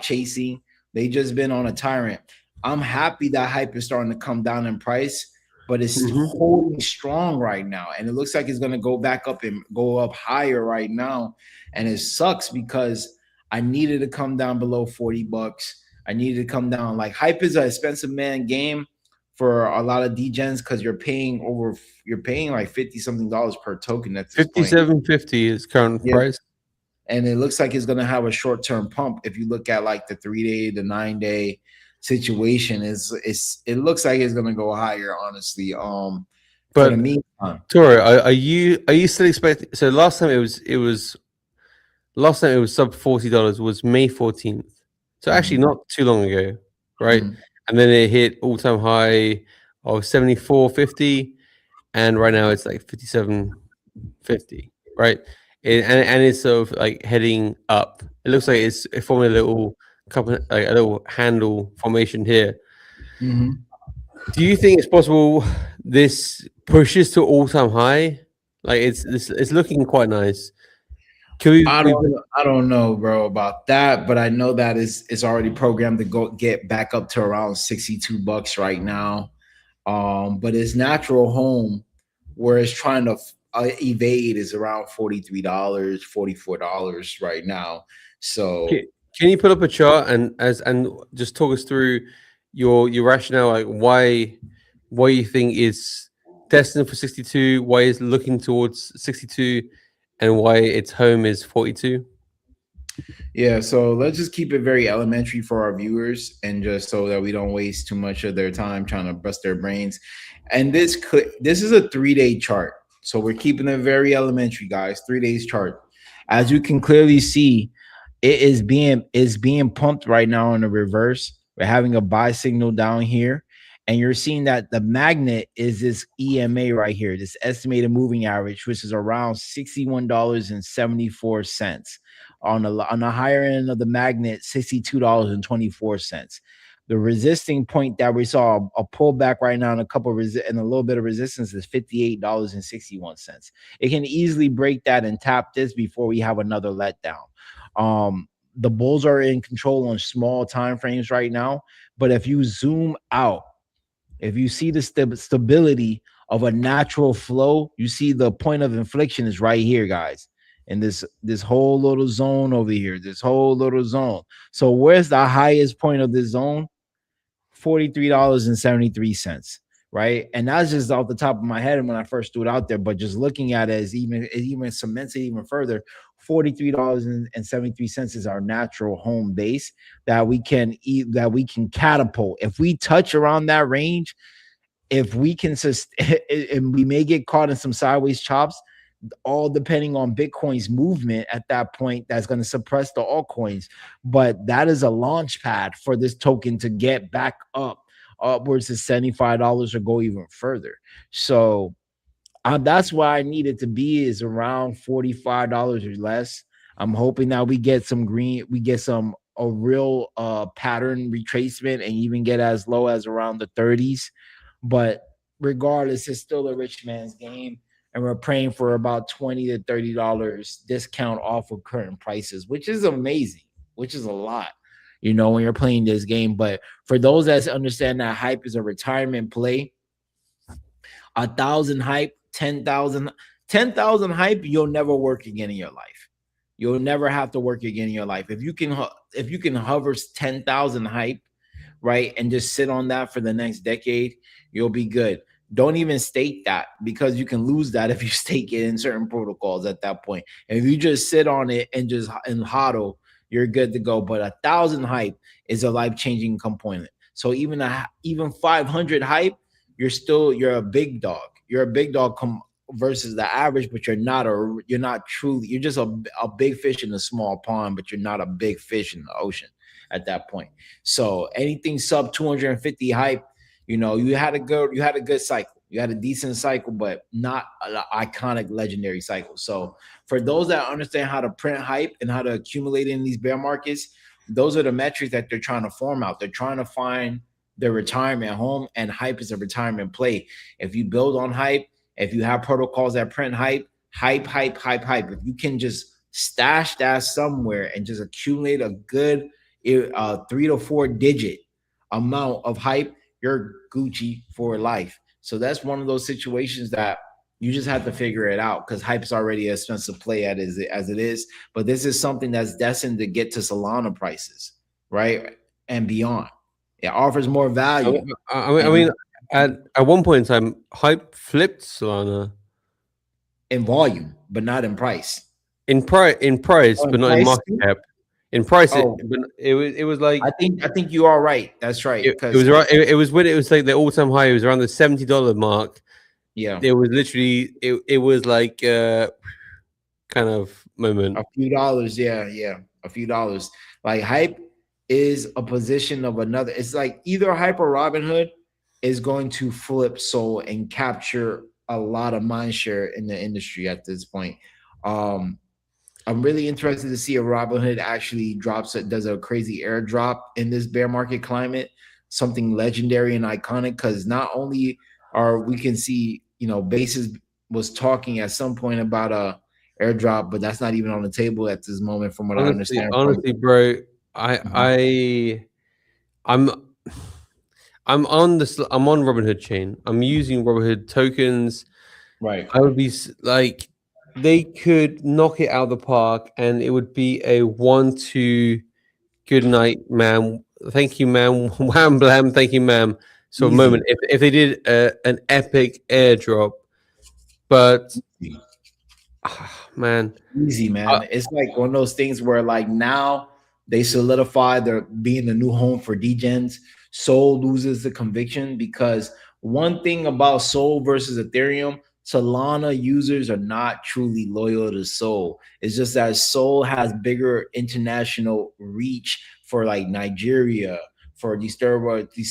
Speaker 3: chasing. They just been on a tyrant. I'm happy that hype is starting to come down in price, but it's holding strong right now, and it looks like it's gonna go back up and go up higher right now. And it sucks because I needed to come down below $40. I needed to come down. Like hype is an expensive man game for a lot of degens because you're paying like $50 something per token. That's
Speaker 2: $57.50 is current price.
Speaker 3: And it looks like it's gonna have a short-term pump. If you look at like the 3-day, the 9-day situation, it looks like it's gonna go higher, honestly.
Speaker 2: But
Speaker 3: for the meantime,
Speaker 2: Toro, are you still expecting? So last time it was sub $40 was May 14th. So actually not too long ago, right? And then it hit all-time high of 74.50, and right now it's like 57.50, right? And it's sort of like heading up. It looks like it's forming a little handle formation here. Do you think it's possible this pushes to all-time high? Like it's looking quite nice.
Speaker 3: I don't know, bro, about that, but I know that it's already programmed to go get back up to around $62 right now. But its natural home, where it's trying to evade, is around $43, $44 right now. So
Speaker 2: can you put up a chart and just talk us through your rationale, like why you think it's destined for 62, why it's looking towards 62, and why its home is 42?
Speaker 3: Yeah, so let's just keep it very elementary for our viewers, and just so that we don't waste too much of their time trying to bust their brains. And this is a 3-day chart, so we're keeping it very elementary, guys. 3 days chart. As you can clearly see, it is being pumped right now in the reverse. We're having a buy signal down here. And you're seeing that the magnet is this EMA right here, this estimated moving average, which is around $61.74. On the higher end of the magnet, $62.24. The resisting point that we saw a pullback right now and a little bit of resistance is $58.61. It can easily break that and tap this before we have another letdown. The bulls are in control on small time frames right now, but if you zoom out, if you see the stability of a natural flow, you see the point of inflection is right here, guys. And this whole little zone over here, this whole little zone. So where's the highest point of this zone? $43.73, right? And that's just off the top of my head when I first threw it out there. But just looking at it, it even cements it even further. $43.73 is our natural home base that we can catapult. If we touch around that range, if we can and we may get caught in some sideways chops, all depending on Bitcoin's movement at that point, that's going to suppress the altcoins. But that is a launch pad for this token to get back up upwards to $75 or go even further. So that's why I need it to be is around $45 or less. I'm hoping that we get some a real pattern retracement and even get as low as around the 30s. But regardless, it's still a rich man's game. And we're praying for about $20 to $30 discount off of current prices, which is amazing, which is a lot, when you're playing this game. But for those that understand that hype is a retirement play, 1,000 hype, 10,000 hype, you'll never work again in your life. You'll never have to work again in your life. If you can hover 10,000 hype, right, and just sit on that for the next decade, you'll be good. don't even stake that, because you can lose that if you stake it in certain protocols at that point. And if you just sit on it and just and hodl, you're good to go. But 1,000 hype is a life-changing component. So even 500 hype, you're a big dog. You're a big dog versus the average, but you're not truly, you're just a big fish in a small pond, but you're not a big fish in the ocean at that point. So anything sub 250 hype, you had a good cycle. You had a decent cycle, but not an iconic legendary cycle. So for those that understand how to print hype and how to accumulate in these bear markets, those are the metrics that they're trying to form out. They're trying to find their retirement home, and hype is a retirement play. If you build on hype, if you have protocols that print hype, if you can just stash that somewhere and just accumulate a good 3 to 4 digit amount of hype, you're Gucci for life. So that's one of those situations that you just have to figure it out, because hype is already an expensive play as it is. But this is something that's destined to get to Solana prices, right? And beyond. It offers more value.
Speaker 2: I mean, at one point in time, hype flipped Solana
Speaker 3: in volume, but not in price.
Speaker 2: In price, but not in market cap. In price, it was like,
Speaker 3: I think you are right. That's right.
Speaker 2: It was right. It was when it was like the all-time high. It was around the $70 mark.
Speaker 3: Yeah,
Speaker 2: it was literally it was like kind of moment.
Speaker 3: A few dollars, yeah, a few dollars. Like hype is a position of another. It's like either hype or Robinhood is going to flip Sol and capture a lot of mind share in the industry at this point. I'm really interested to see if Robinhood actually does a crazy airdrop in this bear market climate, something legendary and iconic, because not only we can see, Basis was talking at some point about a airdrop, but that's not even on the table at this moment from what I understand.
Speaker 2: Honestly, bro, I'm on Robinhood chain. I'm using Robinhood tokens.
Speaker 3: Right.
Speaker 2: I would be like, they could knock it out of the park, and it would be a 1-2 good night, ma'am. Thank you, ma'am. Wham blam. Thank you, ma'am. So a moment. If they did an epic airdrop, but man,
Speaker 3: easy, man. It's like one of those things where like now they solidify their being the new home for degens. Sol loses the conviction, because one thing about Sol versus Ethereum, Solana users are not truly loyal to Sol. It's just that Sol has bigger international reach for like Nigeria, for these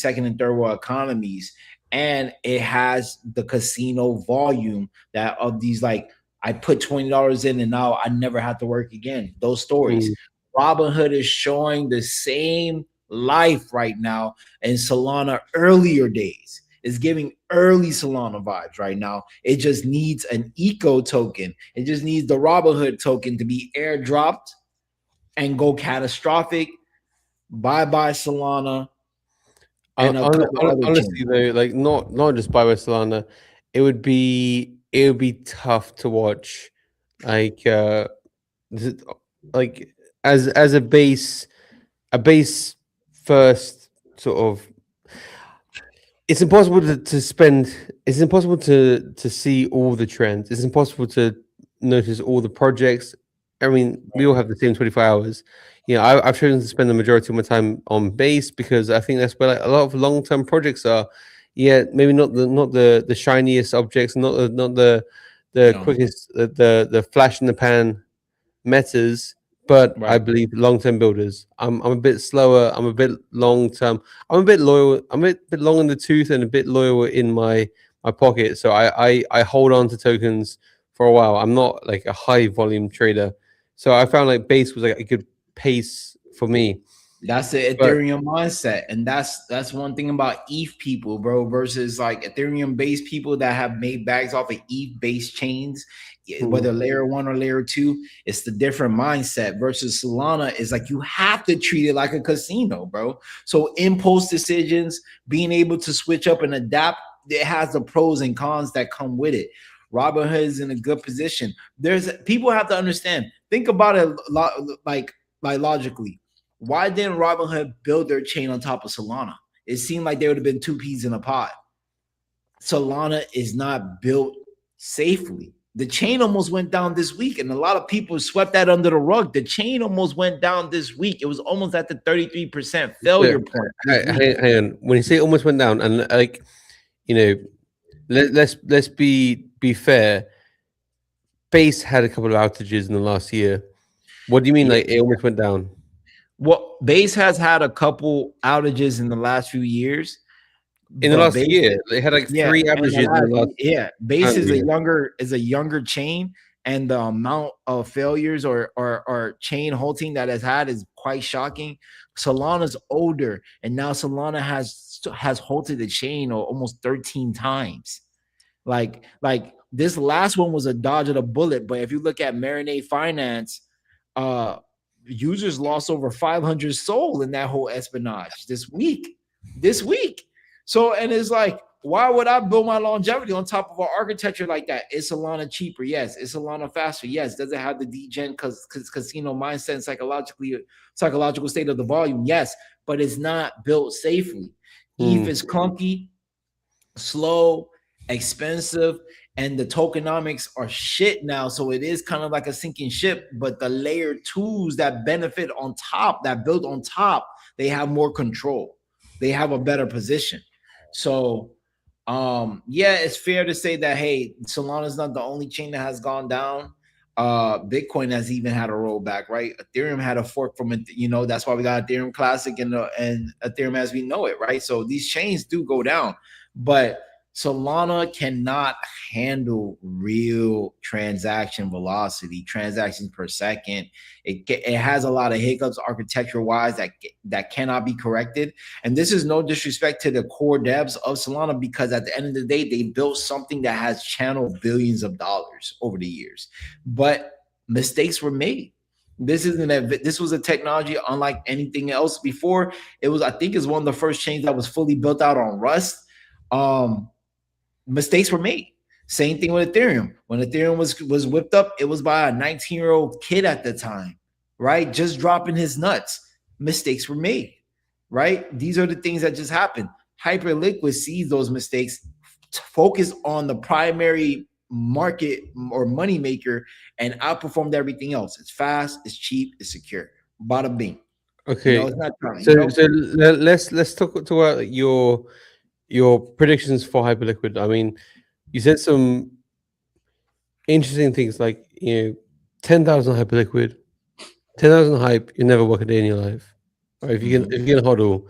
Speaker 3: second and third world economies, and it has the casino volume that of these, like, I put $20 in and now I never have to work again. Those stories. Robinhood is showing the same life right now in Solana earlier days. It's giving early Solana vibes right now. It just needs an eco token. It just needs the Robinhood token to be airdropped and go catastrophic. Bye-bye Solana.
Speaker 2: And honestly though, like not just bye-bye Solana, it would be tough to watch, like as a base first sort of. It's impossible it's impossible to see all the trends. It's impossible to notice all the projects. I mean, we all have the same 24 hours. I've chosen to spend the majority of my time on base, because I think that's where like a lot of long-term projects are. Yeah, maybe not the shiniest objects, not the quickest, the flash in the pan metas, but right. I believe long-term builders. I'm a bit slower. I'm a bit long-term. I'm a bit loyal. I'm a bit long in the tooth and a bit loyal in my pocket. So I hold on to tokens for a while. I'm not like a high volume trader. So I found like base was like a good pace for me.
Speaker 3: That's the Ethereum mindset. And that's one thing about ETH people, bro, versus like Ethereum based people that have made bags off of ETH based chains, whether layer 1 or layer 2. It's the different mindset. Versus Solana is like, you have to treat it like a casino, bro. So impulse decisions, being able to switch up and adapt, it has the pros and cons that come with it. Robinhood is in a good position. People have to understand, think about it like logically. Why didn't Robinhood build their chain on top of Solana? It seemed like they would have been two peas in a pod. Solana is not built safely. The chain almost went down this week, and a lot of people swept that under the rug. The chain almost went down this week. It was almost at the 33% failure point.
Speaker 2: Hang on. When you say it almost went down, and like, you know, let's be fair. Base had a couple of outages in the last year. What do you mean, like it almost went down?
Speaker 3: Well, Base has had a couple outages in the last few years.
Speaker 2: In the last year, they had like 3 outages.
Speaker 3: Base is a younger chain, and the amount of failures or chain halting that has had is quite shocking. Solana's older, and now Solana has halted the chain almost 13 times. Like this last one was a dodge of the bullet, but if you look at Marinade Finance, users lost over 500 SOL in that whole espionage this week. So, and it's like, why would I build my longevity on top of an architecture like that? Is Solana cheaper? Yes. Is Solana faster? Yes. Does it have the degen casino mindset and psychological state of the volume? Yes. But it's not built safely. ETH is clunky, slow, expensive, and the tokenomics are shit now. So it is kind of like a sinking ship, but the layer 2s that benefit on top, that build on top, they have more control. They have a better position. So yeah, it's fair to say that, hey, Solana is not the only chain that has gone down. Bitcoin has even had a rollback, right? Ethereum had a fork from it, that's why we got Ethereum Classic and Ethereum as we know it, right? So these chains do go down, but Solana cannot handle real transaction velocity, transactions per second. It has a lot of hiccups architecture-wise that cannot be corrected. And this is no disrespect to the core devs of Solana, because at the end of the day, they built something that has channeled billions of dollars over the years. But mistakes were made. This was a technology unlike anything else before. I think it's one of the first chains that was fully built out on Rust. Mistakes were made. Same thing with Ethereum. When Ethereum was whipped up, it was by a 19-year-old kid at the time, right? Just dropping his nuts. Mistakes were made, right? These are the things that just happen. Hyperliquid sees those mistakes, focus on the primary market or money maker, and outperformed everything else. It's fast, it's cheap, it's secure. Bada bing.
Speaker 2: Okay. So let's talk about your predictions for Hyperliquid. I mean, you said some interesting things like 10,000 Hyperliquid, 10,000 hype. You never work a day in your life. Right? If you can hodl,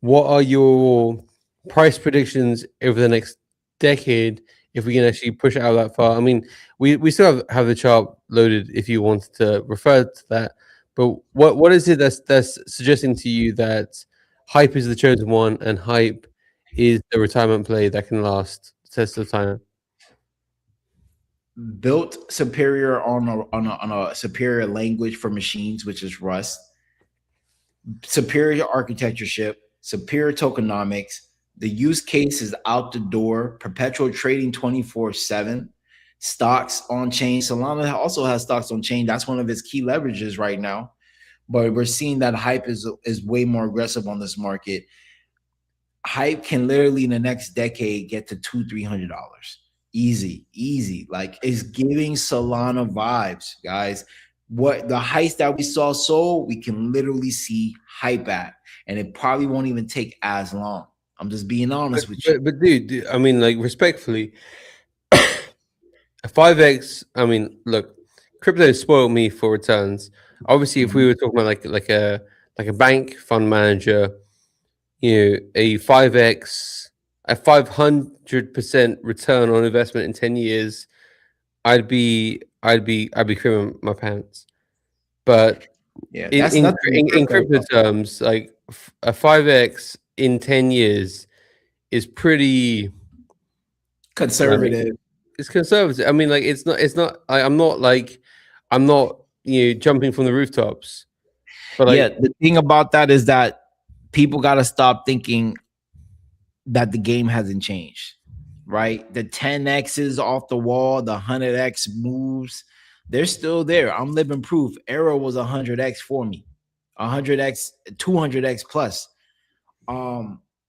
Speaker 2: what are your price predictions over the next decade? If we can actually push it out that far, I mean, we still have the chart loaded if you want to refer to that. But what is it that's suggesting to you that hype is the chosen one and hype is the retirement play that can last the test of time?
Speaker 3: Built superior on a superior language for machines, which is Rust. Superior architecture ship, superior tokenomics. The use case is out the door. Perpetual trading 24/7. Stocks on chain. Solana also has stocks on chain. That's one of its key leverages right now. But we're seeing that hype is way more aggressive on this market. Hype can literally in the next decade get to $200-300. Easy. Like, it's giving Solana vibes, guys. What the heights that we saw, we can literally see hype at, and it probably won't even take as long. I'm just being honest with you.
Speaker 2: But dude, I mean, like, respectfully, 5x. I mean, look, crypto spoiled me for returns. Obviously, if we were talking about like a bank fund manager, a 5x, a 500% return on investment in 10 years, I'd be creaming my pants. But
Speaker 3: yeah,
Speaker 2: in crypto terms, like a 5x in 10 years is pretty
Speaker 3: conservative.
Speaker 2: It's conservative. I mean, like, it's not. I'm not jumping from the rooftops. But
Speaker 3: the thing about that is that people got to stop thinking that the game hasn't changed, right? The 10x is off the wall, the 100x moves, they're still there. I'm living proof. Arrow was 100x for me, 100x, 200x plus.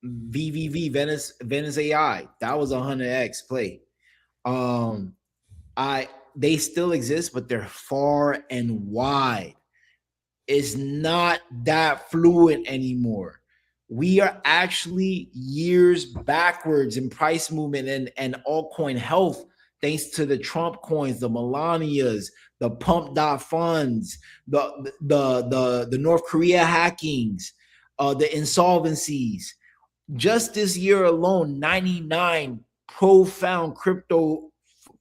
Speaker 3: VVV Venice AI. That was a 100x play. They still exist, but they're far and wide. It's not that fluent anymore. We are actually years backwards in price movement and altcoin health, thanks to the Trump coins, the Melanias, the pump dot funds, the North Korea hackings, the insolvencies. Just this year alone, 99 profound crypto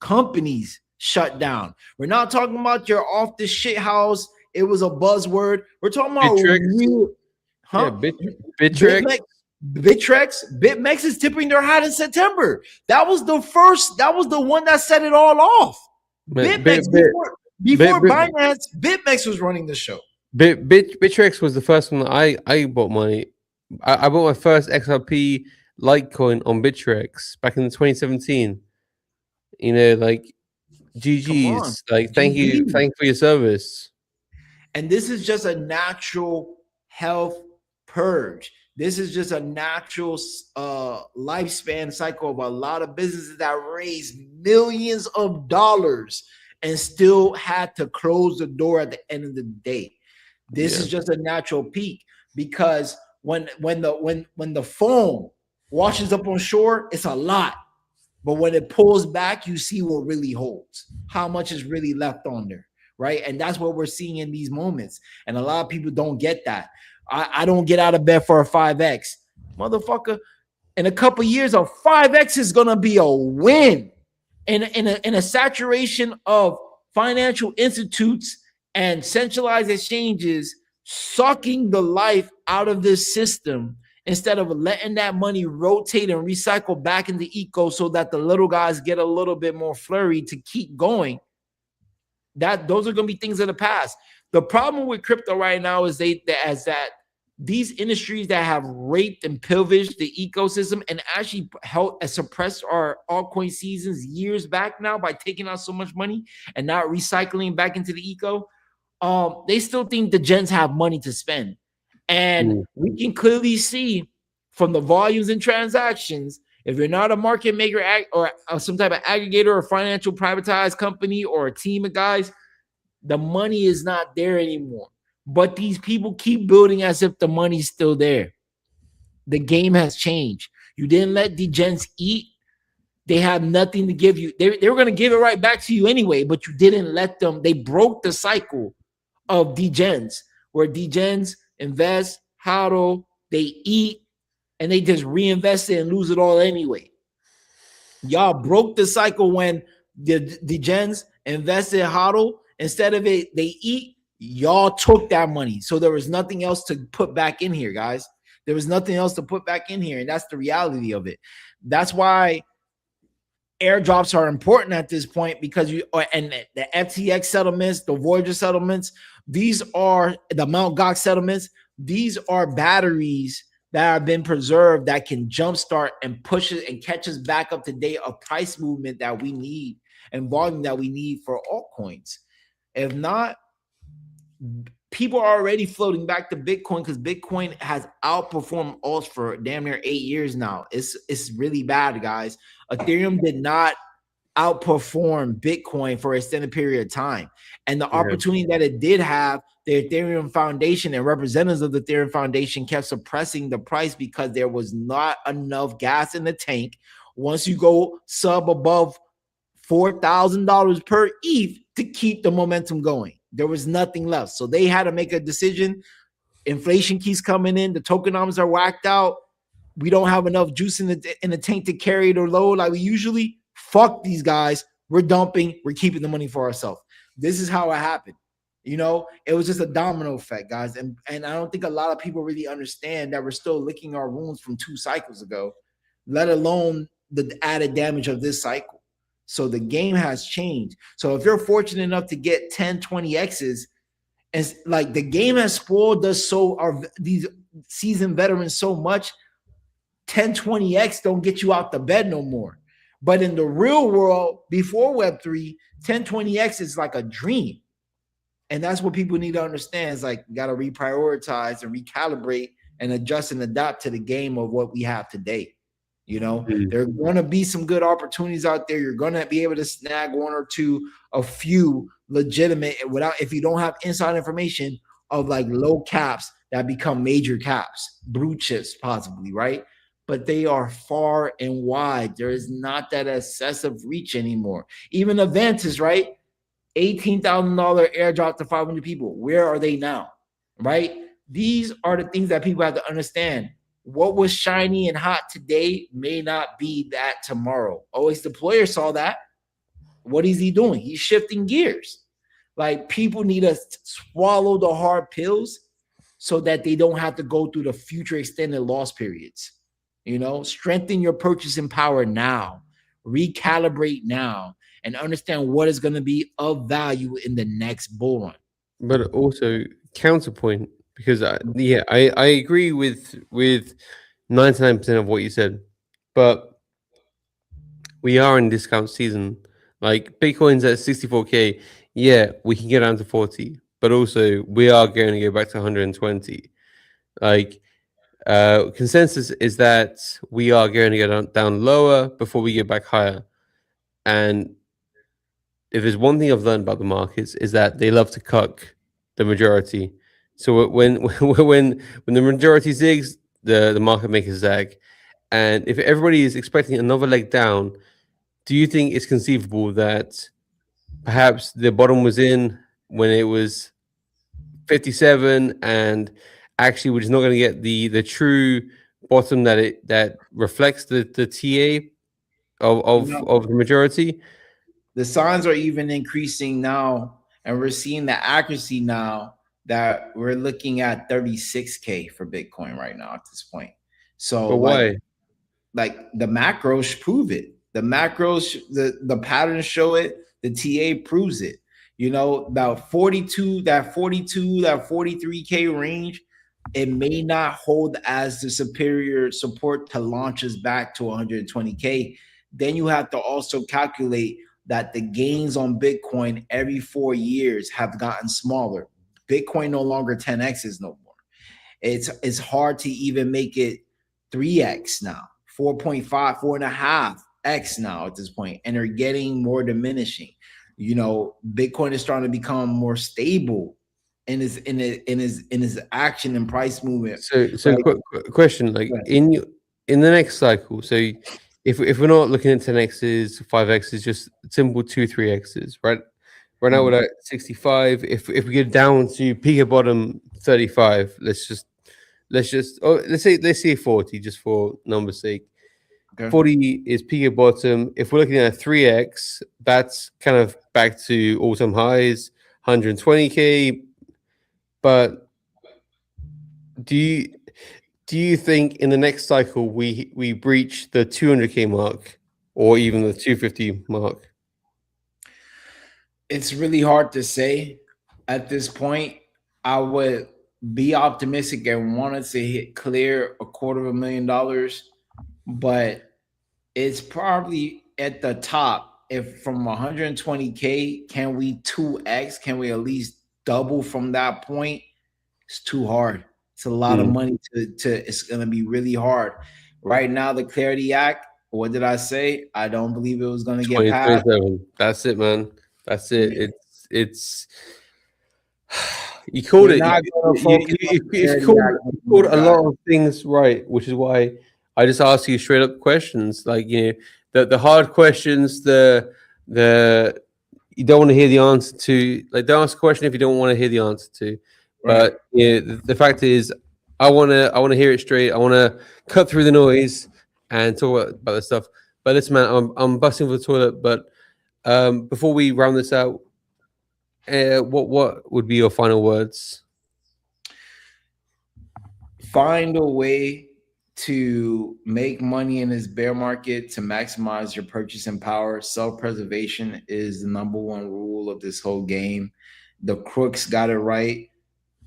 Speaker 3: companies shut down. We're not talking about your off the shit house. It was a buzzword. We're talking about real,
Speaker 2: huh? Yeah, Bittrex.
Speaker 3: BitMEX is tipping their hat in September. That was the first. That was the one that set it all off. BitMEX before Binance, BitMEX was running the show.
Speaker 2: Bittrex was the first one that I bought money. I bought my first XRP Litecoin on Bittrex back in 2017. You know, like GG's, like thank you for your service.
Speaker 3: And this is just a natural health purge. This is just a natural lifespan cycle of a lot of businesses that raised millions of dollars and still had to close the door at the end of the day. This is just a natural peak, because when the foam washes up on shore, it's a lot. But when it pulls back, you see what really holds, how much is really left on there, right? And that's what we're seeing in these moments. And a lot of people don't get that. I don't get out of bed for a 5X. Motherfucker, in a couple years, a 5X is going to be a win. In a saturation of financial institutes and centralized exchanges sucking the life out of this system, instead of letting that money rotate and recycle back into eco so that the little guys get a little bit more flurry to keep going, those are going to be things of the past. The problem with crypto right now is that these industries that have raped and pillaged the ecosystem and actually helped suppress our altcoin seasons years back now by taking out so much money and not recycling back into the eco, they still think the gens have money to spend. And we can clearly see from the volumes and transactions, if you're not a market maker or some type of aggregator or financial privatized company or a team of guys, the money is not there anymore. But these people keep building as if the money's still there. The game has changed. You didn't let the gens eat. They have nothing to give you. They were going to give it right back to you anyway, but you didn't let them. They broke the cycle of degens, where degens invest, hodl, they eat, and they just reinvest it and lose it all anyway. Y'all broke the cycle when the degens invested, hodl. Instead of it, they eat. Y'all took that money. So there was nothing else to put back in here, guys. There was nothing else to put back in here. And that's the reality of it. That's why airdrops are important at this point, because the FTX settlements, the Voyager settlements, these are the Mt. Gox settlements. These are batteries that have been preserved that can jumpstart and push it and catch us back up to date of price movement that we need and volume that we need for altcoins. If not, people are already floating back to Bitcoin, because Bitcoin has outperformed alts for damn near 8 years now. It's really bad, guys. Ethereum did not outperform Bitcoin for an extended period of time. And the opportunity that it did have, the Ethereum Foundation and representatives of the Ethereum Foundation kept suppressing the price because there was not enough gas in the tank. Once you go sub above $4,000 per ETH to keep the momentum going, there was nothing left. So they had to make a decision. Inflation keeps coming in. The tokenomics are whacked out. We don't have enough juice in the tank to carry the load like we usually. Fuck these guys. We're dumping. We're keeping the money for ourselves. This is how it happened. You know, it was just a domino effect, guys. And I don't think a lot of people really understand that we're still licking our wounds from 2 cycles ago, let alone the added damage of this cycle. So the game has changed. So if you're fortunate enough to get 10, 20 X's, and like the game has spoiled us, so these seasoned veterans so much, 10, 20X don't get you out the bed no more. But in the real world, before Web3, 10, 20X is like a dream. And that's what people need to understand. Is like, you got to reprioritize and recalibrate and adjust and adapt to the game of what we have today. You know, there are going to be some good opportunities out there. You're going to be able to snag one or two, a few legitimate without, if you don't have inside information of like low caps that become major caps, blue chips possibly, right? But they are far and wide. There is not that excessive reach anymore. Even Avantis, right? $18,000 airdrop to 500 people. Where are they now? Right? These are the things that people have to understand. What was shiny and hot today may not be that tomorrow. OX Deployer saw that. What is he doing? He's shifting gears. Like, people need to swallow the hard pills so that they don't have to go through the future extended loss periods. You know, strengthen your purchasing power now, recalibrate now, and understand what is going to be of value in the next bull run.
Speaker 2: But also counterpoint, because I agree with 99% of what you said, but we are in discount season. Like, Bitcoin's at 64K. Yeah, we can get down to 40, but also we are going to go back to 120. Like, consensus is that we are going to get down lower before we get back higher. And if there's one thing I've learned about the markets, is that they love to cuck the majority. So when the majority zigs, the market makers zag. And if everybody is expecting another leg down, do you think it's conceivable that perhaps the bottom was in when it was 57, and actually we're just not going to get the true bottom that reflects the TA of the majority?
Speaker 3: The signs are even increasing now, and we're seeing the accuracy now that we're looking at 36K for Bitcoin right now at this point. So,
Speaker 2: but why?
Speaker 3: Like the macros prove it. The macros, the patterns show it. The TA proves it. You know, that 43K range, it may not hold as the superior support to launch us back to 120K. Then you have to also calculate that the gains on Bitcoin every 4 years have gotten smaller. Bitcoin no longer 10x's no more. It's hard to even make it 3x now, 4.5, 4.5x now at this point, and they're getting more diminishing. You know, Bitcoin is starting to become more stable in his action and price movement.
Speaker 2: So like, question, like in the next cycle, so if we're not looking at 10x's, 5x's, just simple 2-3x's, right? Right now we're at 65. If we get down to peak at bottom 35, let's say 40, just for number's sake. Okay. 40 is peak at bottom. If we're looking at 3x, that's kind of back to all-time highs, 120K. But do you think in the next cycle we breach the 200K mark or even the 250 mark?
Speaker 3: It's really hard to say at this point. I would be optimistic and wanted to clear $250,000, but it's probably at the top. If from 120K, can we 2x? Can we at least double from that point? It's too hard. It's a lot of money to it's going to be really hard. Right now, the Clarity Act, what did I say? I don't believe it was going to get passed.
Speaker 2: That's it, man. That's it. It's you called it. You called a lot of things right, which is why I just ask you straight up questions. Like, you know, the hard questions, the you don't want to hear the answer to. Like, don't ask a question if you don't want to hear the answer to. Right. But yeah, the fact is, I wanna hear it straight. I wanna cut through the noise and talk about this stuff. But listen, man, I'm busting for the toilet. But before we round this out, what would be your final words?
Speaker 3: Find a way to make money in this bear market to maximize your purchasing power. Self-preservation is the number one rule of this whole game. The crooks got it right.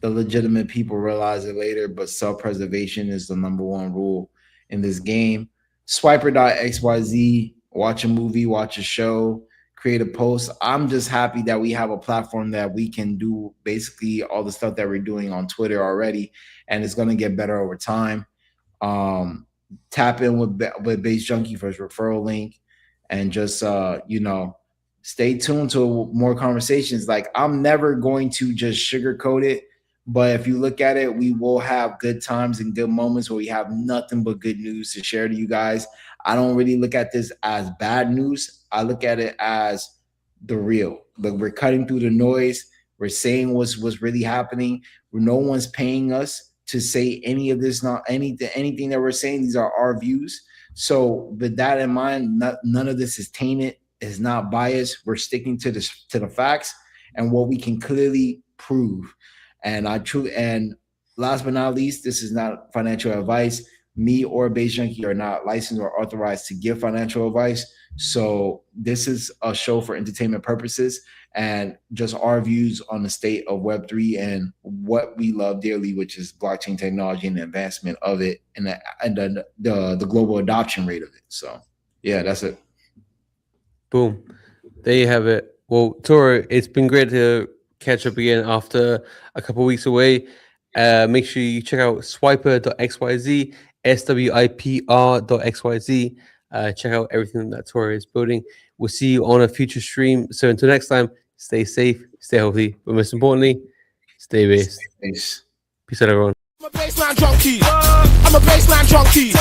Speaker 3: The legitimate people realize it later, but self-preservation is the number one rule in this game. Swiper.xyz, watch a movie, watch a show, create a post. I'm just happy that we have a platform that we can do basically all the stuff that we're doing on Twitter already, and it's going to get better over time. Tap in with Base Junkie for his referral link, and just stay tuned to more conversations. Like, I'm never going to just sugarcoat it, but if you look at it, we will have good times and good moments where we have nothing but good news to share to you guys. I don't really look at this as bad news. I look at it as the real. Like, we're cutting through the noise. We're saying what's really happening. No one's paying us to say any of this, not anything that we're saying. These are our views. So with that in mind, none of this is tainted, is not biased. We're sticking to the facts and what we can clearly prove. And last but not least, this is not financial advice. Me or Base Junkie are not licensed or authorized to give financial advice. So this is a show for entertainment purposes and just our views on the state of Web3 and what we love dearly, which is blockchain technology and the advancement of it and the global adoption rate of it. So yeah, that's it.
Speaker 2: Boom. There you have it. Well, Toro, it's been great to catch up again after a couple of weeks away. Make sure you check out swiper.xyz, swipr.xyz. Check out everything that Toro is building. We'll see you on a future stream. So until next time, stay safe, stay healthy, but most importantly, stay based. Peace out, everyone.
Speaker 1: I'm a baseline junkie. I'm a baseline junkie.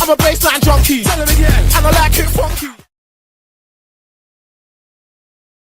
Speaker 1: I'm a baseline junkie. And I like it funky.